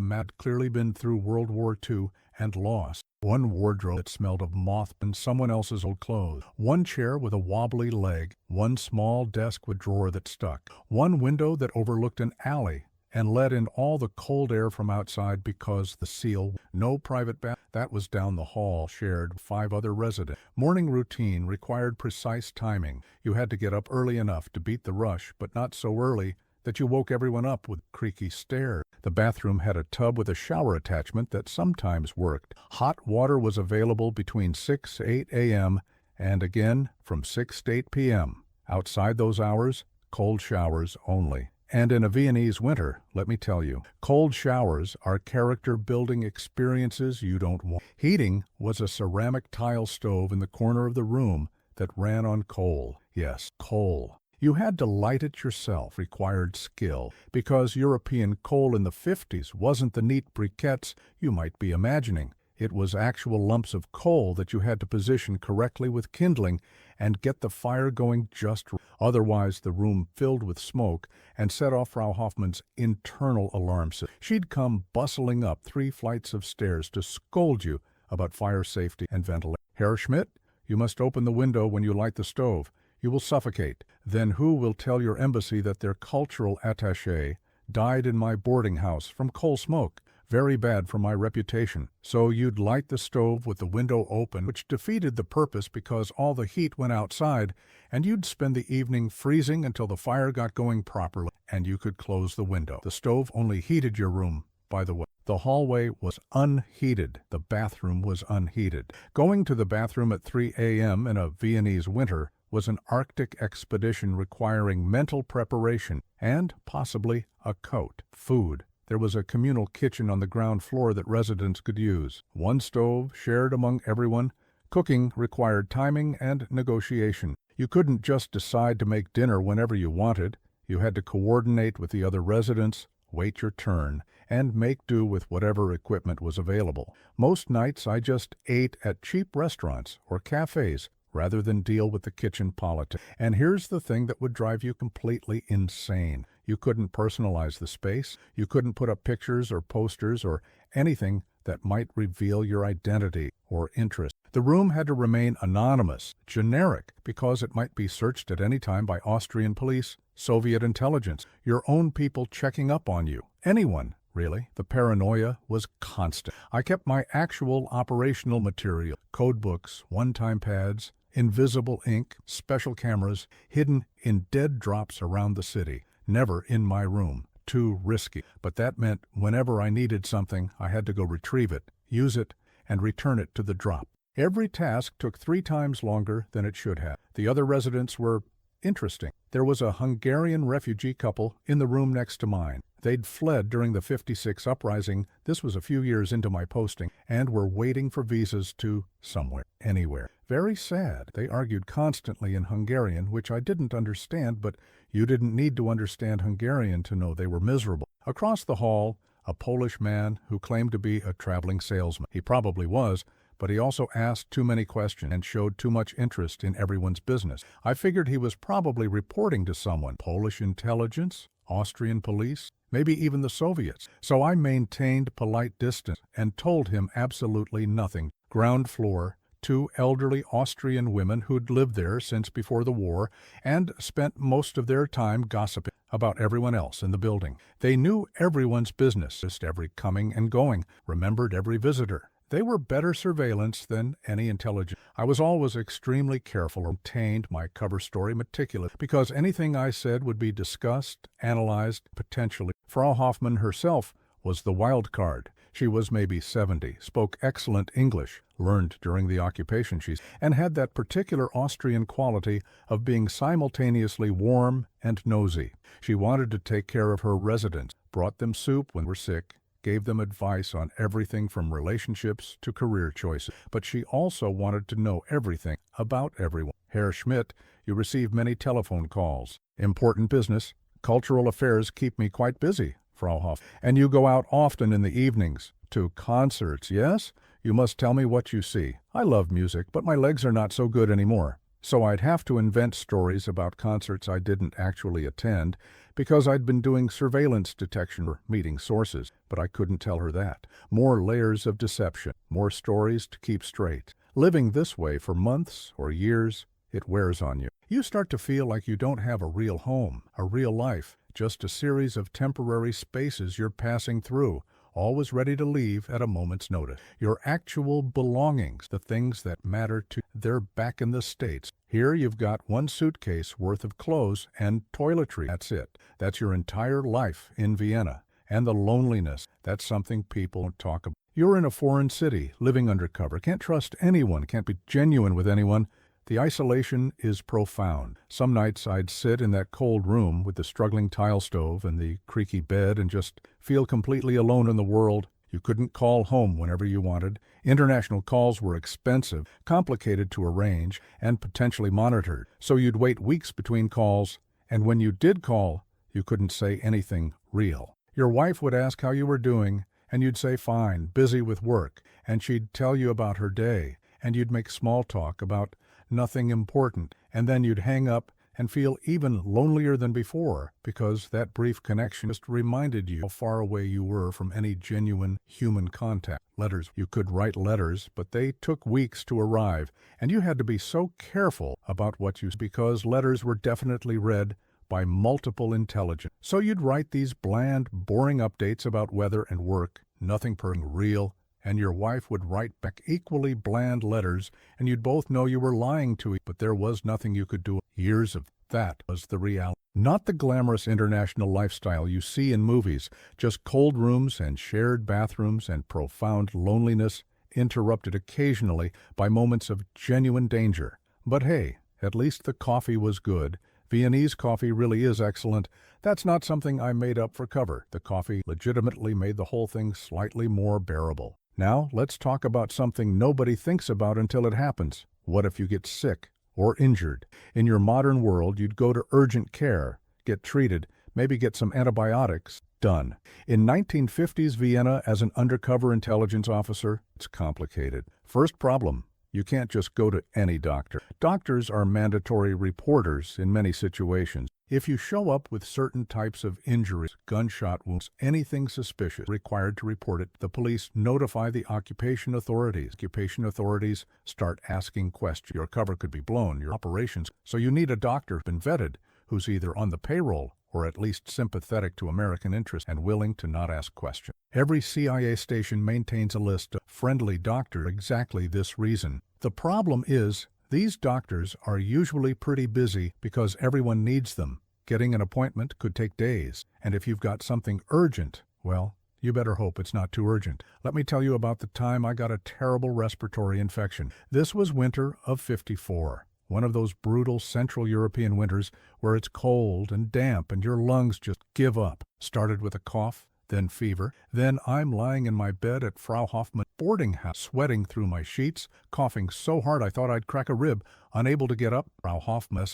mat clearly been through World War II and lost. One wardrobe that smelled of moth and someone else's old clothes. One chair with a wobbly leg. One small desk with drawer that stuck. One window that overlooked an alley and let in all the cold air from outside because the seal. No private bath. That was down the hall, shared with 5 other residents. Morning routine required precise timing. You had to get up early enough to beat the rush, but not so early that you woke everyone up with creaky stairs. The bathroom had a tub with a shower attachment that sometimes worked. Hot water was available between 6 to 8 a.m. and again from 6 to 8 p.m. Outside those hours, cold showers only. And in a Viennese winter, let me tell you, cold showers are character-building experiences you don't want. Heating was a ceramic tile stove in the corner of the room that ran on coal. Yes, coal. You had to light it yourself, required skill, because European coal in the 50s wasn't the neat briquettes you might be imagining. It was actual lumps of coal that you had to position correctly with kindling and get the fire going just right. Otherwise, the room filled with smoke and set off Frau Hoffmann's internal alarm system. She'd come bustling up 3 flights of stairs to scold you about fire safety and ventilation. Herr Schmidt, you must open the window when you light the stove. You will suffocate. Then who will tell your embassy that their cultural attaché died in my boarding house from coal smoke? Very bad for my reputation. So you'd light the stove with the window open, which defeated the purpose because all the heat went outside, and you'd spend the evening freezing until the fire got going properly, and you could close the window. The stove only heated your room, by the way. The hallway was unheated. The bathroom was unheated. Going to the bathroom at 3 a.m. in a Viennese winter was an Arctic expedition requiring mental preparation and, possibly, a coat. Food. There was a communal kitchen on the ground floor that residents could use. One stove, shared among everyone. Cooking required timing and negotiation. You couldn't just decide to make dinner whenever you wanted. You had to coordinate with the other residents, wait your turn, and make do with whatever equipment was available. Most nights I just ate at cheap restaurants or cafes rather than deal with the kitchen politics. And here's the thing that would drive you completely insane. You couldn't personalize the space. You couldn't put up pictures or posters or anything that might reveal your identity or interest. The room had to remain anonymous, generic, because it might be searched at any time by Austrian police, Soviet intelligence, your own people checking up on you. Anyone, really. The paranoia was constant. I kept my actual operational material, code books, one-time pads, invisible ink, special cameras, hidden in dead drops around the city. Never in my room. Too risky. But that meant whenever I needed something, I had to go retrieve it, use it, and return it to the drop. Every task took 3 times longer than it should have. The other residents were interesting. There was a Hungarian refugee couple in the room next to mine. They'd fled during the '56 uprising, this was a few years into my posting, and were waiting for visas to somewhere, anywhere. Very sad. They argued constantly in Hungarian, which I didn't understand, but you didn't need to understand Hungarian to know they were miserable. Across the hall, a Polish man who claimed to be a traveling salesman. He probably was, but he also asked too many questions and showed too much interest in everyone's business. I figured he was probably reporting to someone. Polish intelligence, Austrian police, maybe even the Soviets. So I maintained polite distance and told him absolutely nothing. Ground floor, 2 elderly Austrian women who'd lived there since before the war and spent most of their time gossiping about everyone else in the building. They knew everyone's business, just every coming and going, remembered every visitor. They were better surveillance than any intelligence. I was always extremely careful and maintained my cover story meticulously because anything I said would be discussed, analyzed, potentially. Frau Hoffmann herself was the wild card. She was maybe 70, spoke excellent English, learned during the occupation, and had that particular Austrian quality of being simultaneously warm and nosy. She wanted to take care of her residents, brought them soup when they were sick, gave them advice on everything from relationships to career choices. But she also wanted to know everything about everyone. Herr Schmidt, you receive many telephone calls. Important business. Cultural affairs keep me quite busy, Frau Hoff. And you go out often in the evenings. To concerts, yes? You must tell me what you see. I love music, but my legs are not so good anymore. So I'd have to invent stories about concerts I didn't actually attend because I'd been doing surveillance detection or meeting sources, but I couldn't tell her that. More layers of deception, more stories to keep straight. Living this way for months or years, it wears on you. You start to feel like you don't have a real home, a real life, just a series of temporary spaces you're passing through, always ready to leave at a moment's notice. Your actual belongings, the things that matter to you, they're back in the States. Here you've got 1 suitcase worth of clothes and toiletry. That's it. That's your entire life in Vienna. And the loneliness, that's something people don't talk about. You're in a foreign city, living undercover, can't trust anyone, can't be genuine with anyone. The isolation is profound. Some nights I'd sit in that cold room with the struggling tile stove and the creaky bed and just feel completely alone in the world. You couldn't call home whenever you wanted. International calls were expensive, complicated to arrange, and potentially monitored. So you'd wait weeks between calls, and when you did call, you couldn't say anything real. Your wife would ask how you were doing, and you'd say fine, busy with work, and she'd tell you about her day, and you'd make small talk about nothing important, and then you'd hang up and feel even lonelier than before because that brief connection just reminded you how far away you were from any genuine human contact. Letters. You could write letters, but they took weeks to arrive, and you had to be so careful about what you said because letters were definitely read by multiple intelligence. So you'd write these bland, boring updates about weather and work, nothing real, and your wife would write back equally bland letters, and you'd both know you were lying to each other, but there was nothing you could do. Years of that was the reality. Not the glamorous international lifestyle you see in movies, just cold rooms and shared bathrooms and profound loneliness, interrupted occasionally by moments of genuine danger. But hey, at least the coffee was good. Viennese coffee really is excellent. That's not something I made up for cover. The coffee legitimately made the whole thing slightly more bearable. Now, let's talk about something nobody thinks about until it happens. What if you get sick or injured? In your modern world, you'd go to urgent care, get treated, maybe get some antibiotics. Done. In 1950s Vienna, as an undercover intelligence officer, it's complicated. First problem. You can't just go to any doctor. Doctors are mandatory reporters in many situations. If you show up with certain types of injuries, gunshot wounds, anything suspicious, required to report it, the police notify the occupation authorities. Occupation authorities start asking questions. Your cover could be blown, your operations. So you need a doctor been vetted who's either on the payroll or at least sympathetic to American interests and willing to not ask questions. Every CIA station maintains a list of friendly doctors for exactly this reason. The problem is, these doctors are usually pretty busy because everyone needs them. Getting an appointment could take days, and if you've got something urgent, well, you better hope it's not too urgent. Let me tell you about the time I got a terrible respiratory infection. This was winter of '54. One of those brutal Central European winters where it's cold and damp and your lungs just give up. Started with a cough, then fever. Then I'm lying in my bed at Frau Hoffmann's boarding house, sweating through my sheets, coughing so hard I thought I'd crack a rib, unable to get up. Frau Hoffmann,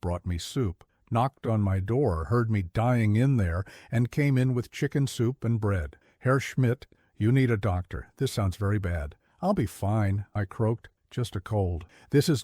brought me soup, knocked on my door, heard me dying in there, and came in with chicken soup and bread. Herr Schmidt, you need a doctor. This sounds very bad. I'll be fine, I croaked. Just a cold. This is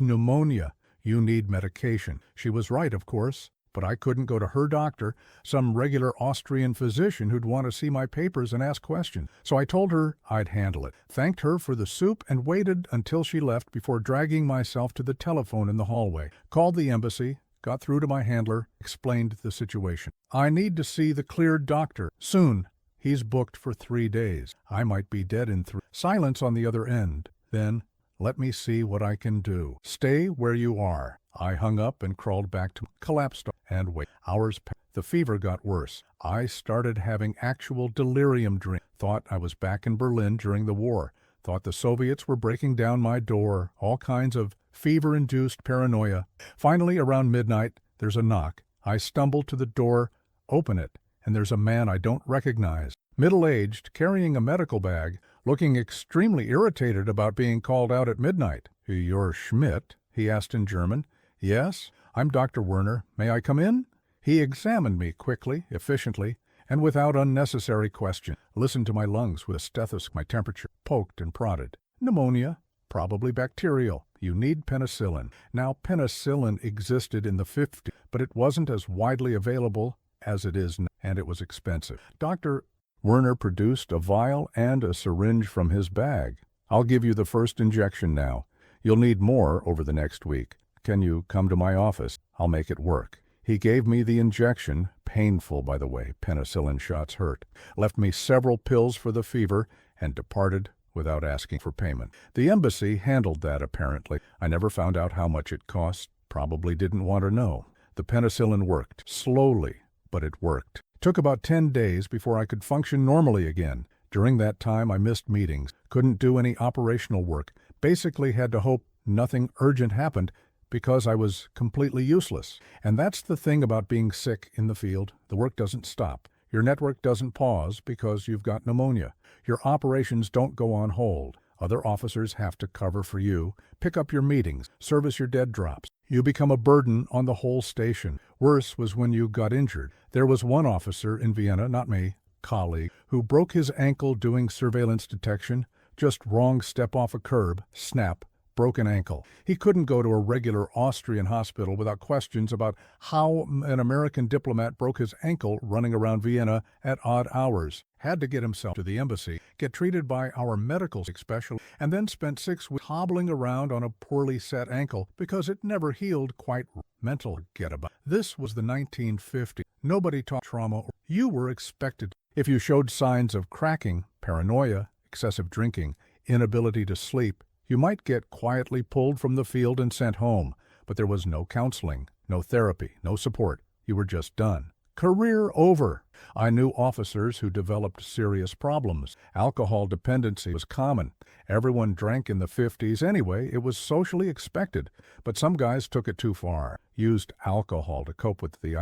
pneumonia. You need medication. She was right, of course, but I couldn't go to her doctor, some regular Austrian physician who'd want to see my papers and ask questions. So I told her I'd handle it, thanked her for the soup, and waited until she left before dragging myself to the telephone in the hallway. Called the embassy, got through to my handler, explained the situation. I need to see the cleared doctor. Soon. He's booked for 3 days. I might be dead in 3. Silence on the other end. Then, let me see what I can do. Stay where you are. I hung up and crawled back to collapsed and wait. Hours passed. The fever got worse. I started having actual delirium dreams. Thought I was back in Berlin during the war. Thought the Soviets were breaking down my door. All kinds of fever-induced paranoia. Finally, around midnight, there's a knock. I stumble to the door, open it, and there's a man I don't recognize. Middle-aged, carrying a medical bag, looking extremely irritated about being called out at midnight. You're Schmidt? He asked in German. Yes, I'm Dr. Werner. May I come in? He examined me quickly, efficiently, and without unnecessary question. Listened to my lungs with a stethoscope, my temperature, poked and prodded. Pneumonia, probably bacterial. You need penicillin. Now, penicillin existed in the 50s, but it wasn't as widely available as it is now, and it was expensive. Dr. Werner produced a vial and a syringe from his bag. I'll give you the first injection now. You'll need more over the next week. Can you come to my office? I'll make it work. He gave me the injection, painful by the way, penicillin shots hurt, left me several pills for the fever, and departed without asking for payment. The embassy handled that apparently. I never found out how much it cost, probably didn't want to know. The penicillin worked, slowly, but it worked. Took about 10 days before I could function normally again. During that time I missed meetings, couldn't do any operational work, basically had to hope nothing urgent happened because I was completely useless. And that's the thing about being sick in the field. The work doesn't stop. Your network doesn't pause because you've got pneumonia. Your operations don't go on hold. Other officers have to cover for you, pick up your meetings, service your dead drops. You become a burden on the whole station. Worse was when you got injured. There was one officer in Vienna, not me, colleague, who broke his ankle doing surveillance detection. Just wrong step off a curb, snap, broken ankle. He couldn't go to a regular Austrian hospital without questions about how an American diplomat broke his ankle running around Vienna at odd hours. Had to get himself to the embassy, get treated by our medical specialist, and then spent 6 weeks hobbling around on a poorly set ankle because it never healed quite. Mental get about. This was the 1950s. Nobody taught trauma. You were expected. If you showed signs of cracking, paranoia, excessive drinking, inability to sleep, you might get quietly pulled from the field and sent home, but there was no counseling, no therapy, no support. You were just done. Career over. I knew officers who developed serious problems. Alcohol dependency was common. Everyone drank in the 50s anyway. It was socially expected. But some guys took it too far, used alcohol to cope with the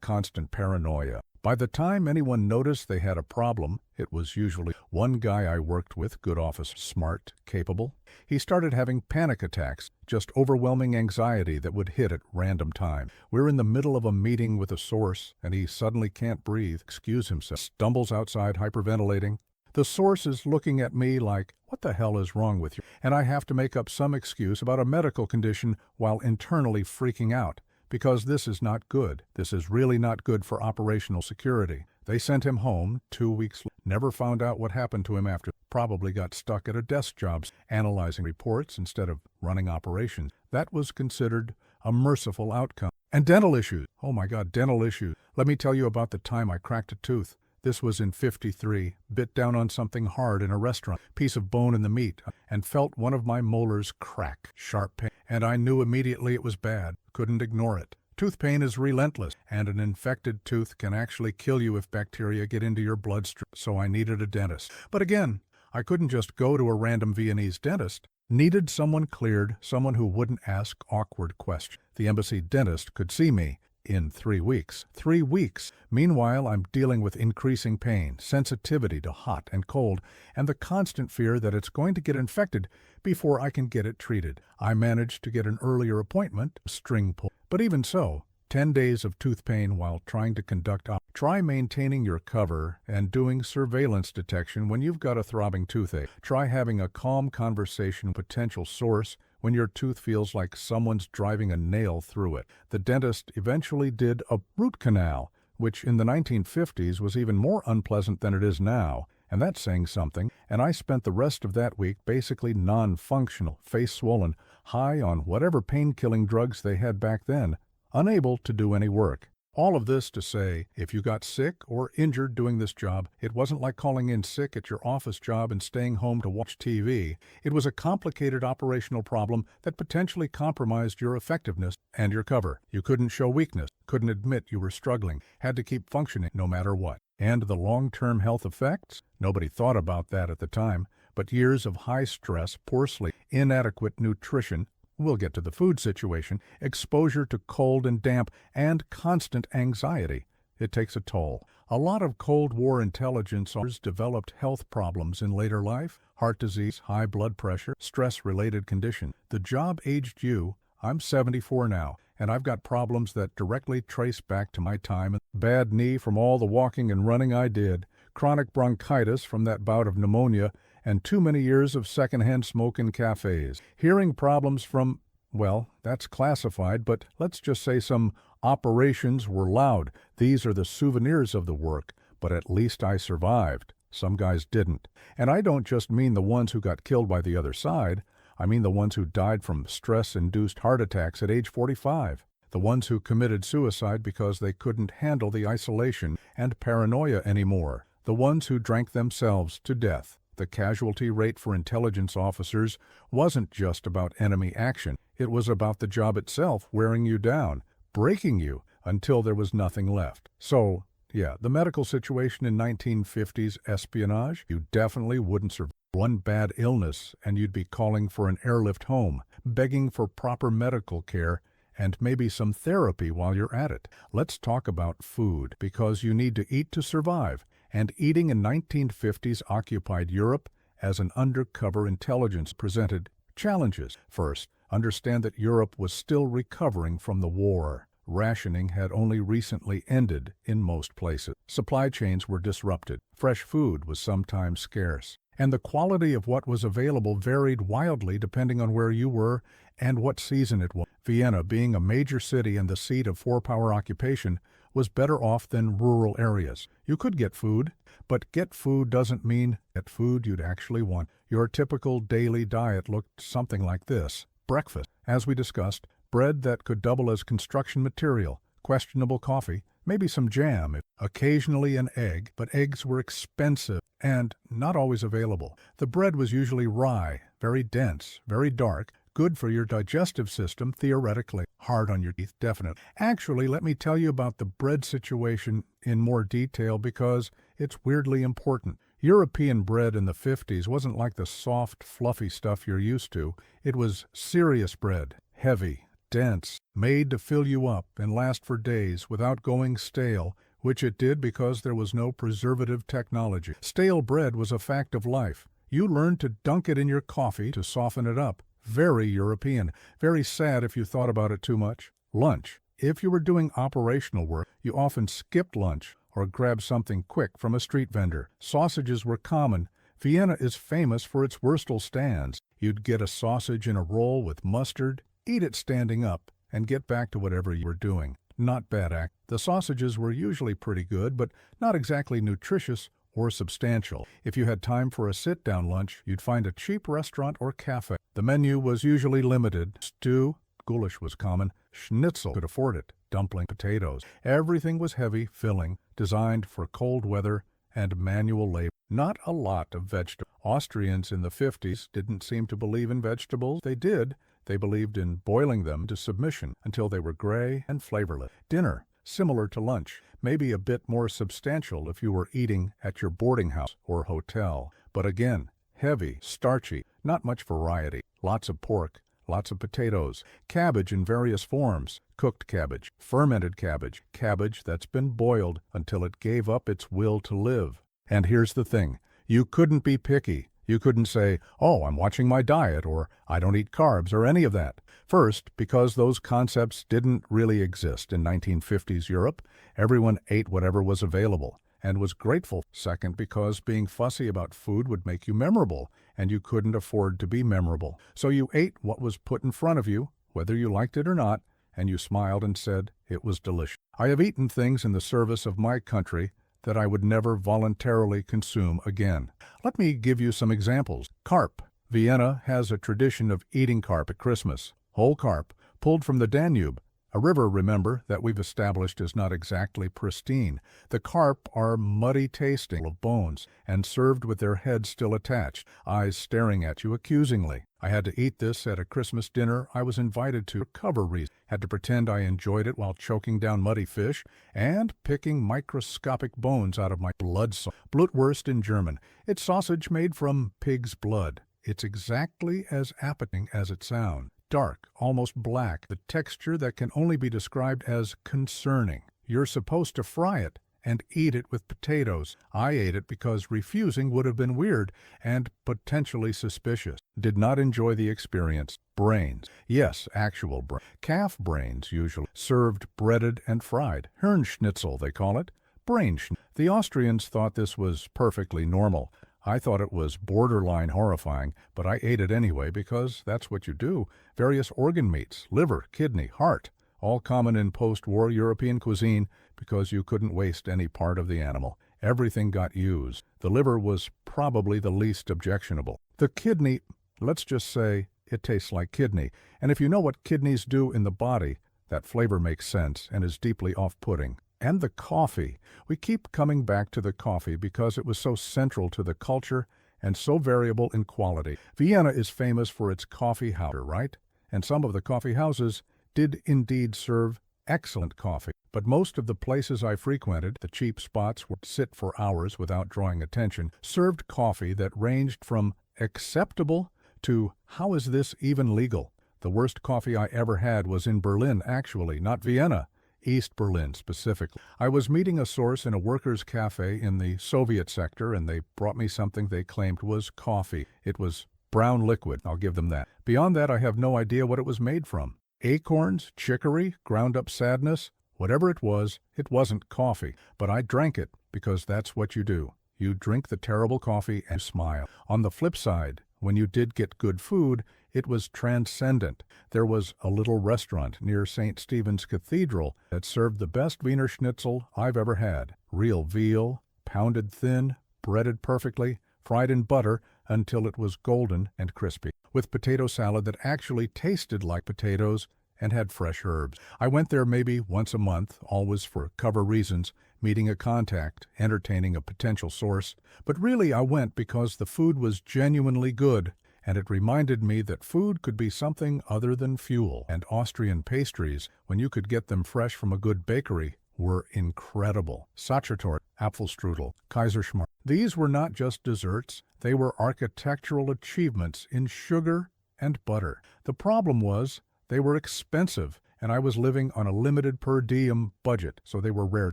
constant paranoia. By the time anyone noticed they had a problem, it was usually one guy I worked with, good officer, smart, capable. He started having panic attacks, just overwhelming anxiety that would hit at random times. We're in the middle of a meeting with a source, and he suddenly can't breathe, excuse himself, stumbles outside hyperventilating. The source is looking at me like, what the hell is wrong with you? And I have to make up some excuse about a medical condition while internally freaking out. Because this is not good. This is really not good for operational security. They sent him home 2 weeks later. Never found out what happened to him after. Probably got stuck at a desk job, analyzing reports instead of running operations. That was considered a merciful outcome. And dental issues. Oh my God, dental issues. Let me tell you about the time I cracked a tooth. This was in '53, bit down on something hard in a restaurant, piece of bone in the meat, and felt one of my molars crack, sharp pain, and I knew immediately it was bad, couldn't ignore it. Tooth pain is relentless, and an infected tooth can actually kill you if bacteria get into your bloodstream, so I needed a dentist. But again, I couldn't just go to a random Viennese dentist. Needed someone cleared, someone who wouldn't ask awkward questions. The embassy dentist could see me. In 3 weeks. 3 weeks. Meanwhile, I'm dealing with increasing pain, sensitivity to hot and cold, and the constant fear that it's going to get infected before I can get it treated. I managed to get an earlier appointment, string pull. But even so, 10 days of tooth pain while trying to conduct Try maintaining your cover and doing surveillance detection when you've got a throbbing toothache. Try having a calm conversation with a potential source when your tooth feels like someone's driving a nail through it. The dentist eventually did a root canal, which in the 1950s was even more unpleasant than it is now, and that's saying something, and I spent the rest of that week basically non-functional, face swollen, high on whatever pain-killing drugs they had back then, unable to do any work. All of this to say, if you got sick or injured doing this job, it wasn't like calling in sick at your office job and staying home to watch TV. It was a complicated operational problem that potentially compromised your effectiveness and your cover. You couldn't show weakness, couldn't admit you were struggling, had to keep functioning no matter what. And the long-term health effects? Nobody thought about that at the time, but years of high stress, poor sleep, inadequate nutrition, we'll get to the food situation, exposure to cold and damp, and constant anxiety. It takes a toll. A lot of Cold War intelligence officers developed health problems in later life, heart disease, high blood pressure, stress-related conditions. The job aged you. I'm 74 now, and I've got problems that directly trace back to my time. Bad knee from all the walking and running I did, chronic bronchitis from that bout of pneumonia, and too many years of secondhand smoke in cafes. Hearing problems from, well, that's classified, but let's just say some operations were loud. These are the souvenirs of the work, but at least I survived. Some guys didn't. And I don't just mean the ones who got killed by the other side. I mean the ones who died from stress-induced heart attacks at age 45. The ones who committed suicide because they couldn't handle the isolation and paranoia anymore. The ones who drank themselves to death. The casualty rate for intelligence officers wasn't just about enemy action. It was about the job itself wearing you down, breaking you until there was nothing left. So, yeah, the medical situation in 1950s espionage, you definitely wouldn't survive. One bad illness and you'd be calling for an airlift home, begging for proper medical care, and maybe some therapy while you're at it. Let's talk about food, because you need to eat to survive, and eating in 1950s occupied Europe as an undercover intelligence presented challenges. First, understand that Europe was still recovering from the war. Rationing had only recently ended in most places. Supply chains were disrupted. Fresh food was sometimes scarce. And the quality of what was available varied wildly depending on where you were and what season it was. Vienna, being a major city and the seat of four-power occupation, was better off than rural areas. You could get food, but get food doesn't mean get food you'd actually want. Your typical daily diet looked something like this. Breakfast, as we discussed, bread that could double as construction material, questionable coffee, maybe some jam, occasionally an egg, but eggs were expensive and not always available. The bread was usually rye, very dense, very dark, good for your digestive system, theoretically, hard on your teeth, definitely. Actually, let me tell you about the bread situation in more detail because it's weirdly important. European bread in the 50s wasn't like the soft, fluffy stuff you're used to. It was serious bread, heavy, dense, made to fill you up and last for days without going stale, which it did because there was no preservative technology. Stale bread was a fact of life. You learned to dunk it in your coffee to soften it up. Very European. Very sad if you thought about it too much. Lunch. If you were doing operational work, you often skipped lunch or grabbed something quick from a street vendor. Sausages were common. Vienna is famous for its Wurstel stands. You'd get a sausage in a roll with mustard, eat it standing up, and get back to whatever you were doing. Not bad act. The sausages were usually pretty good, but not exactly nutritious or substantial. If you had time for a sit-down lunch, you'd find a cheap restaurant or cafe. The menu was usually limited. Stew, goulash was common, schnitzel could afford it, dumpling, potatoes. Everything was heavy, filling, designed for cold weather and manual labor. Not a lot of vegetables. Austrians in the 50s didn't seem to believe in vegetables. They did. They believed in boiling them to submission until they were gray and flavorless. Dinner, similar to lunch, maybe a bit more substantial if you were eating at your boarding house or hotel. But again, heavy, starchy, not much variety. Lots of pork, lots of potatoes, cabbage in various forms, cooked cabbage, fermented cabbage, cabbage that's been boiled until it gave up its will to live. And here's the thing, you couldn't be picky. You couldn't say, oh, I'm watching my diet, or I don't eat carbs, or any of that. First, because those concepts didn't really exist in 1950s Europe. Everyone ate whatever was available and was grateful. Second, because being fussy about food would make you memorable, and you couldn't afford to be memorable. So you ate what was put in front of you, whether you liked it or not, and you smiled and said it was delicious. I have eaten things in the service of my country that I would never voluntarily consume again. Let me give you some examples. Carp. Vienna has a tradition of eating carp at Christmas. Whole carp, pulled from the Danube, a river, remember, that we've established is not exactly pristine. The carp are muddy tasting of bones and served with their heads still attached, eyes staring at you accusingly. I had to eat this at a Christmas dinner I was invited to for cover reasons. Had to pretend I enjoyed it while choking down muddy fish and picking microscopic bones out of my blood sauce. Blutwurst in German. It's sausage made from pig's blood. It's exactly as appetizing as it sounds. Dark, almost black, the texture that can only be described as concerning. You're supposed to fry it and eat it with potatoes. I ate it because refusing would have been weird and potentially suspicious. Did not enjoy the experience. Brains. Yes, actual brains. Calf brains, usually. Served breaded and fried. Hirnschnitzel, they call it. Brain schnitzel. The Austrians thought this was perfectly normal. I thought it was borderline horrifying, but I ate it anyway because that's what you do. Various organ meats, liver, kidney, heart, all common in post-war European cuisine because you couldn't waste any part of the animal. Everything got used. The liver was probably the least objectionable. The kidney, let's just say it tastes like kidney. And if you know what kidneys do in the body, that flavor makes sense and is deeply off-putting. And the coffee. We keep coming back to the coffee because it was so central to the culture and so variable in quality. Vienna is famous for its coffee house, right? And some of the coffee houses did indeed serve excellent coffee. But most of the places I frequented, the cheap spots where sit for hours without drawing attention, served coffee that ranged from acceptable to how is this even legal? The worst coffee I ever had was in Berlin, actually, not Vienna. East Berlin, specifically. I was meeting a source in a workers' cafe in the Soviet sector, and they brought me something they claimed was coffee. It was brown liquid, I'll give them that. Beyond that, I have no idea what it was made from. Acorns, chicory, ground-up sadness, whatever it wasn't coffee. But I drank it, because that's what you do. You drink the terrible coffee and smile. On the flip side, when you did get good food, it was transcendent. There was a little restaurant near St. Stephen's Cathedral that served the best Wiener Schnitzel I've ever had. Real veal, pounded thin, breaded perfectly, fried in butter until it was golden and crispy, with potato salad that actually tasted like potatoes and had fresh herbs. I went there maybe once a month, always for cover reasons, meeting a contact, entertaining a potential source. But really I went because the food was genuinely good, and it reminded me that food could be something other than fuel. And Austrian pastries, when you could get them fresh from a good bakery, were incredible. Sachertorte, Apfelstrudel, Kaiserschmarrn. These were not just desserts, they were architectural achievements in sugar and butter. The problem was, they were expensive, and I was living on a limited per diem budget, so they were rare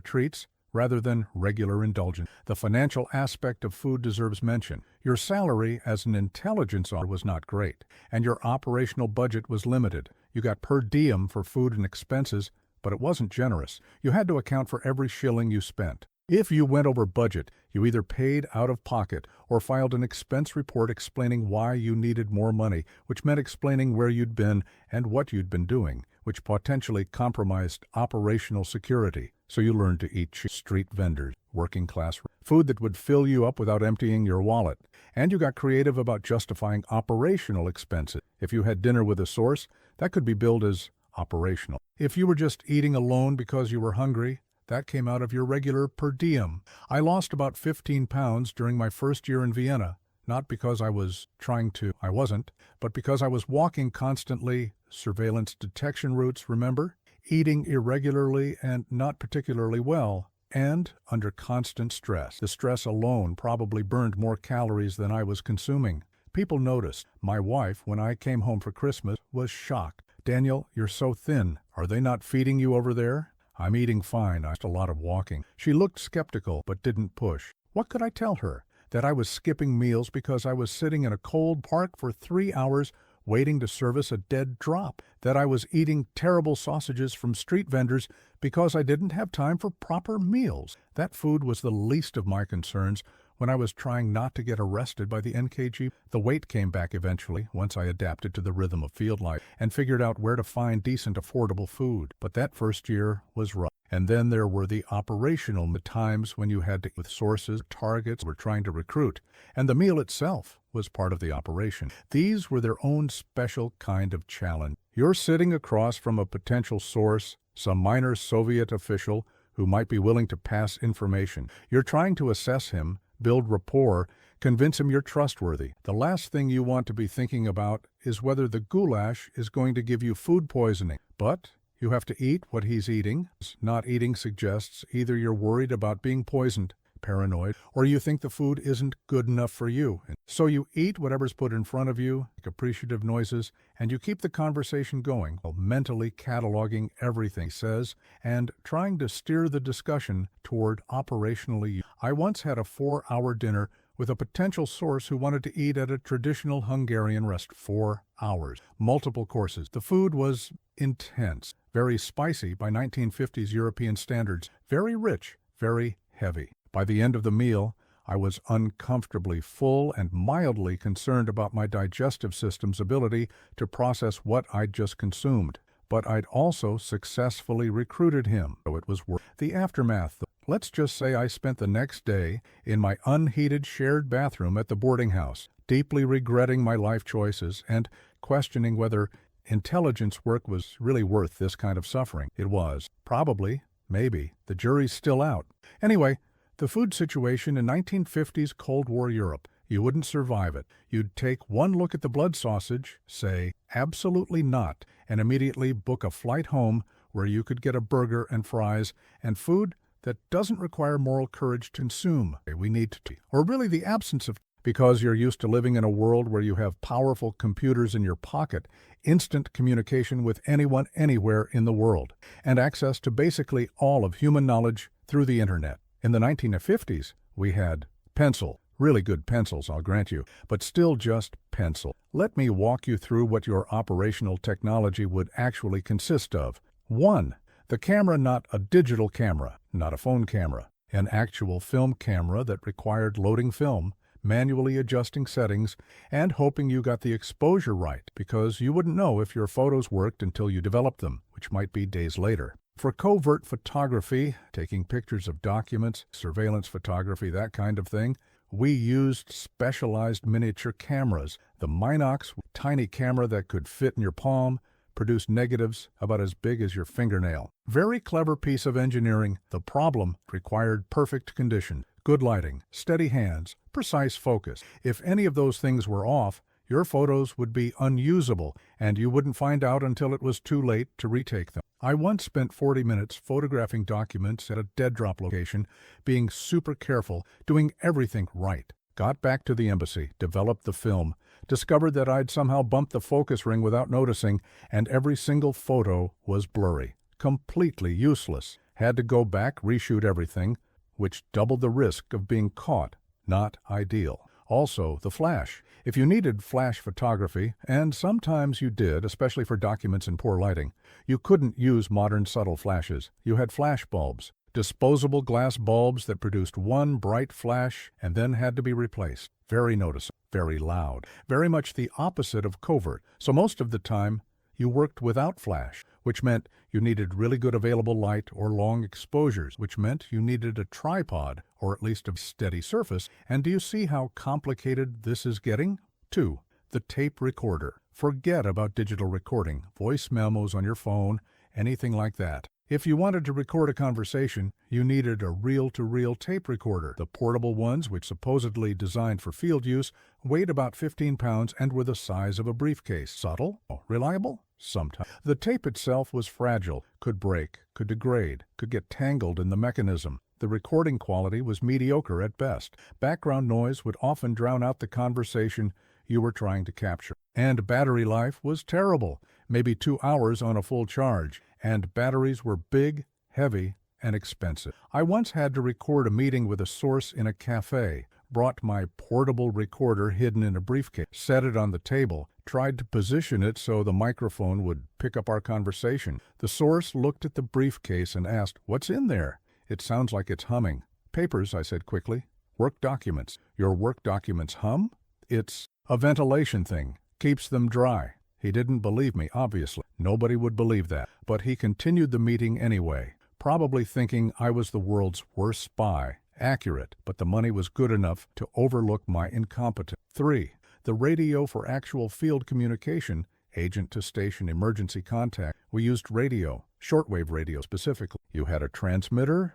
treats rather than regular indulgence. The financial aspect of food deserves mention. Your salary as an intelligence officer was not great, and your operational budget was limited. You got per diem for food and expenses, but it wasn't generous. You had to account for every shilling you spent. If you went over budget, you either paid out of pocket or filed an expense report explaining why you needed more money, which meant explaining where you'd been and what you'd been doing, which potentially compromised operational security. So you learned to eat cheap street vendors, working class food that would fill you up without emptying your wallet. And you got creative about justifying operational expenses. If you had dinner with a source, that could be billed as operational. If you were just eating alone because you were hungry, that came out of your regular per diem. I lost about 15 pounds during my first year in Vienna, not because I was trying to, I wasn't, but because I was walking constantly, surveillance detection routes, remember? Eating irregularly and not particularly well, and under constant stress. The stress alone probably burned more calories than I was consuming. People noticed. My wife, when I came home for Christmas, was shocked. "Daniel, you're so thin. Are they not feeding you over there?" "I'm eating fine. I did a lot of walking." She looked skeptical, but didn't push. What could I tell her? That I was skipping meals because I was sitting in a cold park for 3 hours waiting to service a dead drop? That I was eating terrible sausages from street vendors because I didn't have time for proper meals? That food was the least of my concerns when I was trying not to get arrested by the NKG. The weight came back eventually, once I adapted to the rhythm of field life and figured out where to find decent, affordable food. But that first year was rough. And then there were the operational times when you had to, with sources, targets were trying to recruit, and the meal itself was part of the operation. These were their own special kind of challenge. You're sitting across from a potential source, some minor Soviet official who might be willing to pass information. You're trying to assess him, build rapport, convince him you're trustworthy. The last thing you want to be thinking about is whether the goulash is going to give you food poisoning. But you have to eat what he's eating. Not eating suggests either you're worried about being poisoned, paranoid, or you think the food isn't good enough for you. So you eat whatever's put in front of you, make appreciative noises, and you keep the conversation going, while mentally cataloging everything he says and trying to steer the discussion toward operationally use. I once had a 4-hour dinner with a potential source who wanted to eat at a traditional Hungarian restaurant. 4 hours, multiple courses. The food was intense, very spicy by 1950s European standards, very rich, very heavy. By the end of the meal, I was uncomfortably full and mildly concerned about my digestive system's ability to process what I'd just consumed. But I'd also successfully recruited him, so it was worth the aftermath. Let's just say I spent the next day in my unheated shared bathroom at the boarding house, deeply regretting my life choices and questioning whether intelligence work was really worth this kind of suffering. It was. Probably. Maybe. The jury's still out. Anyway, the food situation in 1950s Cold War Europe. You wouldn't survive it. You'd take one look at the blood sausage, say, absolutely not, and immediately book a flight home where you could get a burger and fries and food that doesn't require moral courage to consume. We need to, or really the absence of Because you're used to living in a world where you have powerful computers in your pocket, instant communication with anyone anywhere in the world, and access to basically all of human knowledge through the internet. In the 1950s, we had pencil. Really good pencils, I'll grant you, but still just pencil. Let me walk you through what your operational technology would actually consist of. 1. The camera, not a digital camera, not a phone camera. An actual film camera that required loading film, manually adjusting settings, and hoping you got the exposure right, because you wouldn't know if your photos worked until you developed them, which might be days later. For covert photography, taking pictures of documents, surveillance photography, that kind of thing, we used specialized miniature cameras. The Minox, tiny camera that could fit in your palm, produced negatives about as big as your fingernail. Very clever piece of engineering. The problem required perfect condition, good lighting, steady hands, precise focus. If any of those things were off, your photos would be unusable, and you wouldn't find out until it was too late to retake them. I once spent 40 minutes photographing documents at a dead drop location, being super careful, doing everything right. Got back to the embassy, developed the film, discovered that I'd somehow bumped the focus ring without noticing, and every single photo was blurry. Completely useless. Had to go back, reshoot everything, which doubled the risk of being caught. Not ideal. Also, the flash. If you needed flash photography, and sometimes you did, especially for documents in poor lighting, you couldn't use modern subtle flashes. You had flash bulbs, disposable glass bulbs that produced one bright flash and then had to be replaced. Very noticeable, very loud, very much the opposite of covert. So most of the time, you worked without flash, which meant you needed really good available light or long exposures, which meant you needed a tripod, or at least a steady surface. And do you see how complicated this is getting? 2. The tape recorder. Forget about digital recording, voice memos on your phone, anything like that. If you wanted to record a conversation, you needed a reel-to-reel tape recorder. The portable ones, which supposedly designed for field use, weighed about 15 pounds and were the size of a briefcase. Subtle? Reliable? Sometimes. The tape itself was fragile, could break, could degrade, could get tangled in the mechanism. The recording quality was mediocre at best. Background noise would often drown out the conversation you were trying to capture. And battery life was terrible, maybe 2 hours on a full charge. And batteries were big, heavy, and expensive. I once had to record a meeting with a source in a cafe, brought my portable recorder hidden in a briefcase, set it on the table, tried to position it so the microphone would pick up our conversation. The source looked at the briefcase and asked, "What's in there?" "It sounds like it's humming." "Papers," I said quickly. "Work documents." "Your work documents hum?" "It's a ventilation thing. Keeps them dry." He didn't believe me, obviously. Nobody would believe that. But he continued the meeting anyway, probably thinking I was the world's worst spy. Accurate, but the money was good enough to overlook my incompetence. 3. The radio for actual field communication, agent-to-station emergency contact. We used radio, shortwave radio specifically. You had a transmitter,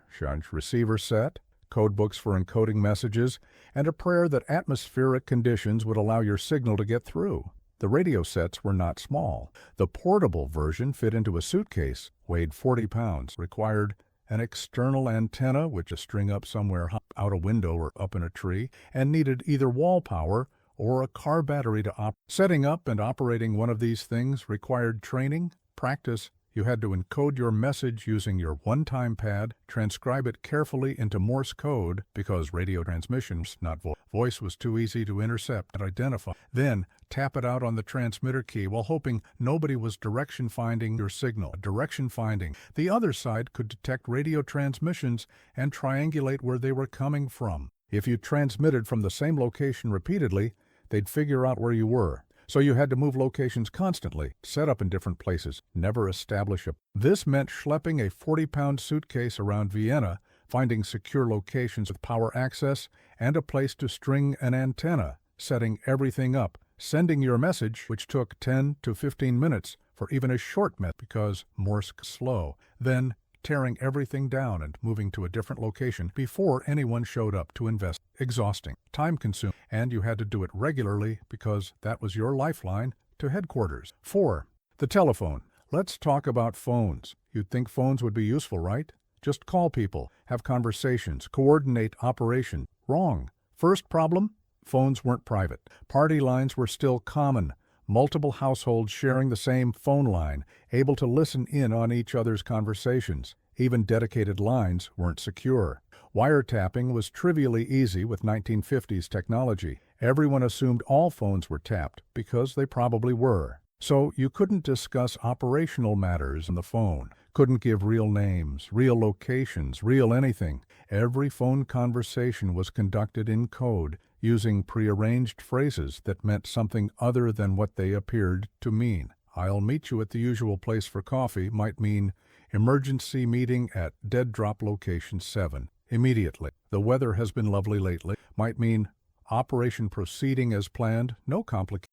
receiver set, code books for encoding messages, and a prayer that atmospheric conditions would allow your signal to get through. The radio sets were not small. The portable version fit into a suitcase, weighed 40 pounds, required an external antenna, which a string up somewhere out a window or up in a tree, and needed either wall power or a car battery to operate. Setting up and operating one of these things required training, practice. You had to encode your message using your one-time pad, transcribe it carefully into Morse code because radio transmissions, not voice, was too easy to intercept and identify. Then tap it out on the transmitter key while hoping nobody was direction finding your signal. Direction finding. The other side could detect radio transmissions and triangulate where they were coming from. If you transmitted from the same location repeatedly, they'd figure out where you were. So you had to move locations constantly, set up in different places, never establish a... This meant schlepping a 40-pound suitcase around Vienna, finding secure locations with power access, and a place to string an antenna, setting everything up, sending your message, which took 10 to 15 minutes for even a short message because Morse slow, then tearing everything down and moving to a different location before anyone showed up to invest. Exhausting, time-consuming, and you had to do it regularly because that was your lifeline to headquarters. 4. The telephone. Let's talk about phones. You'd think phones would be useful, right? Just call people, have conversations, coordinate operations. Wrong. First problem? Phones weren't private. Party lines were still common. Multiple households sharing the same phone line, able to listen in on each other's conversations. Even dedicated lines weren't secure. Wiretapping was trivially easy with 1950s technology. Everyone assumed all phones were tapped because they probably were. So you couldn't discuss operational matters on the phone, couldn't give real names, real locations, real anything. Every phone conversation was conducted in code, using prearranged phrases that meant something other than what they appeared to mean. "I'll meet you at the usual place for coffee" might mean "emergency meeting at dead drop location 7, immediately. The weather has been lovely lately" might mean "operation proceeding as planned, no complications."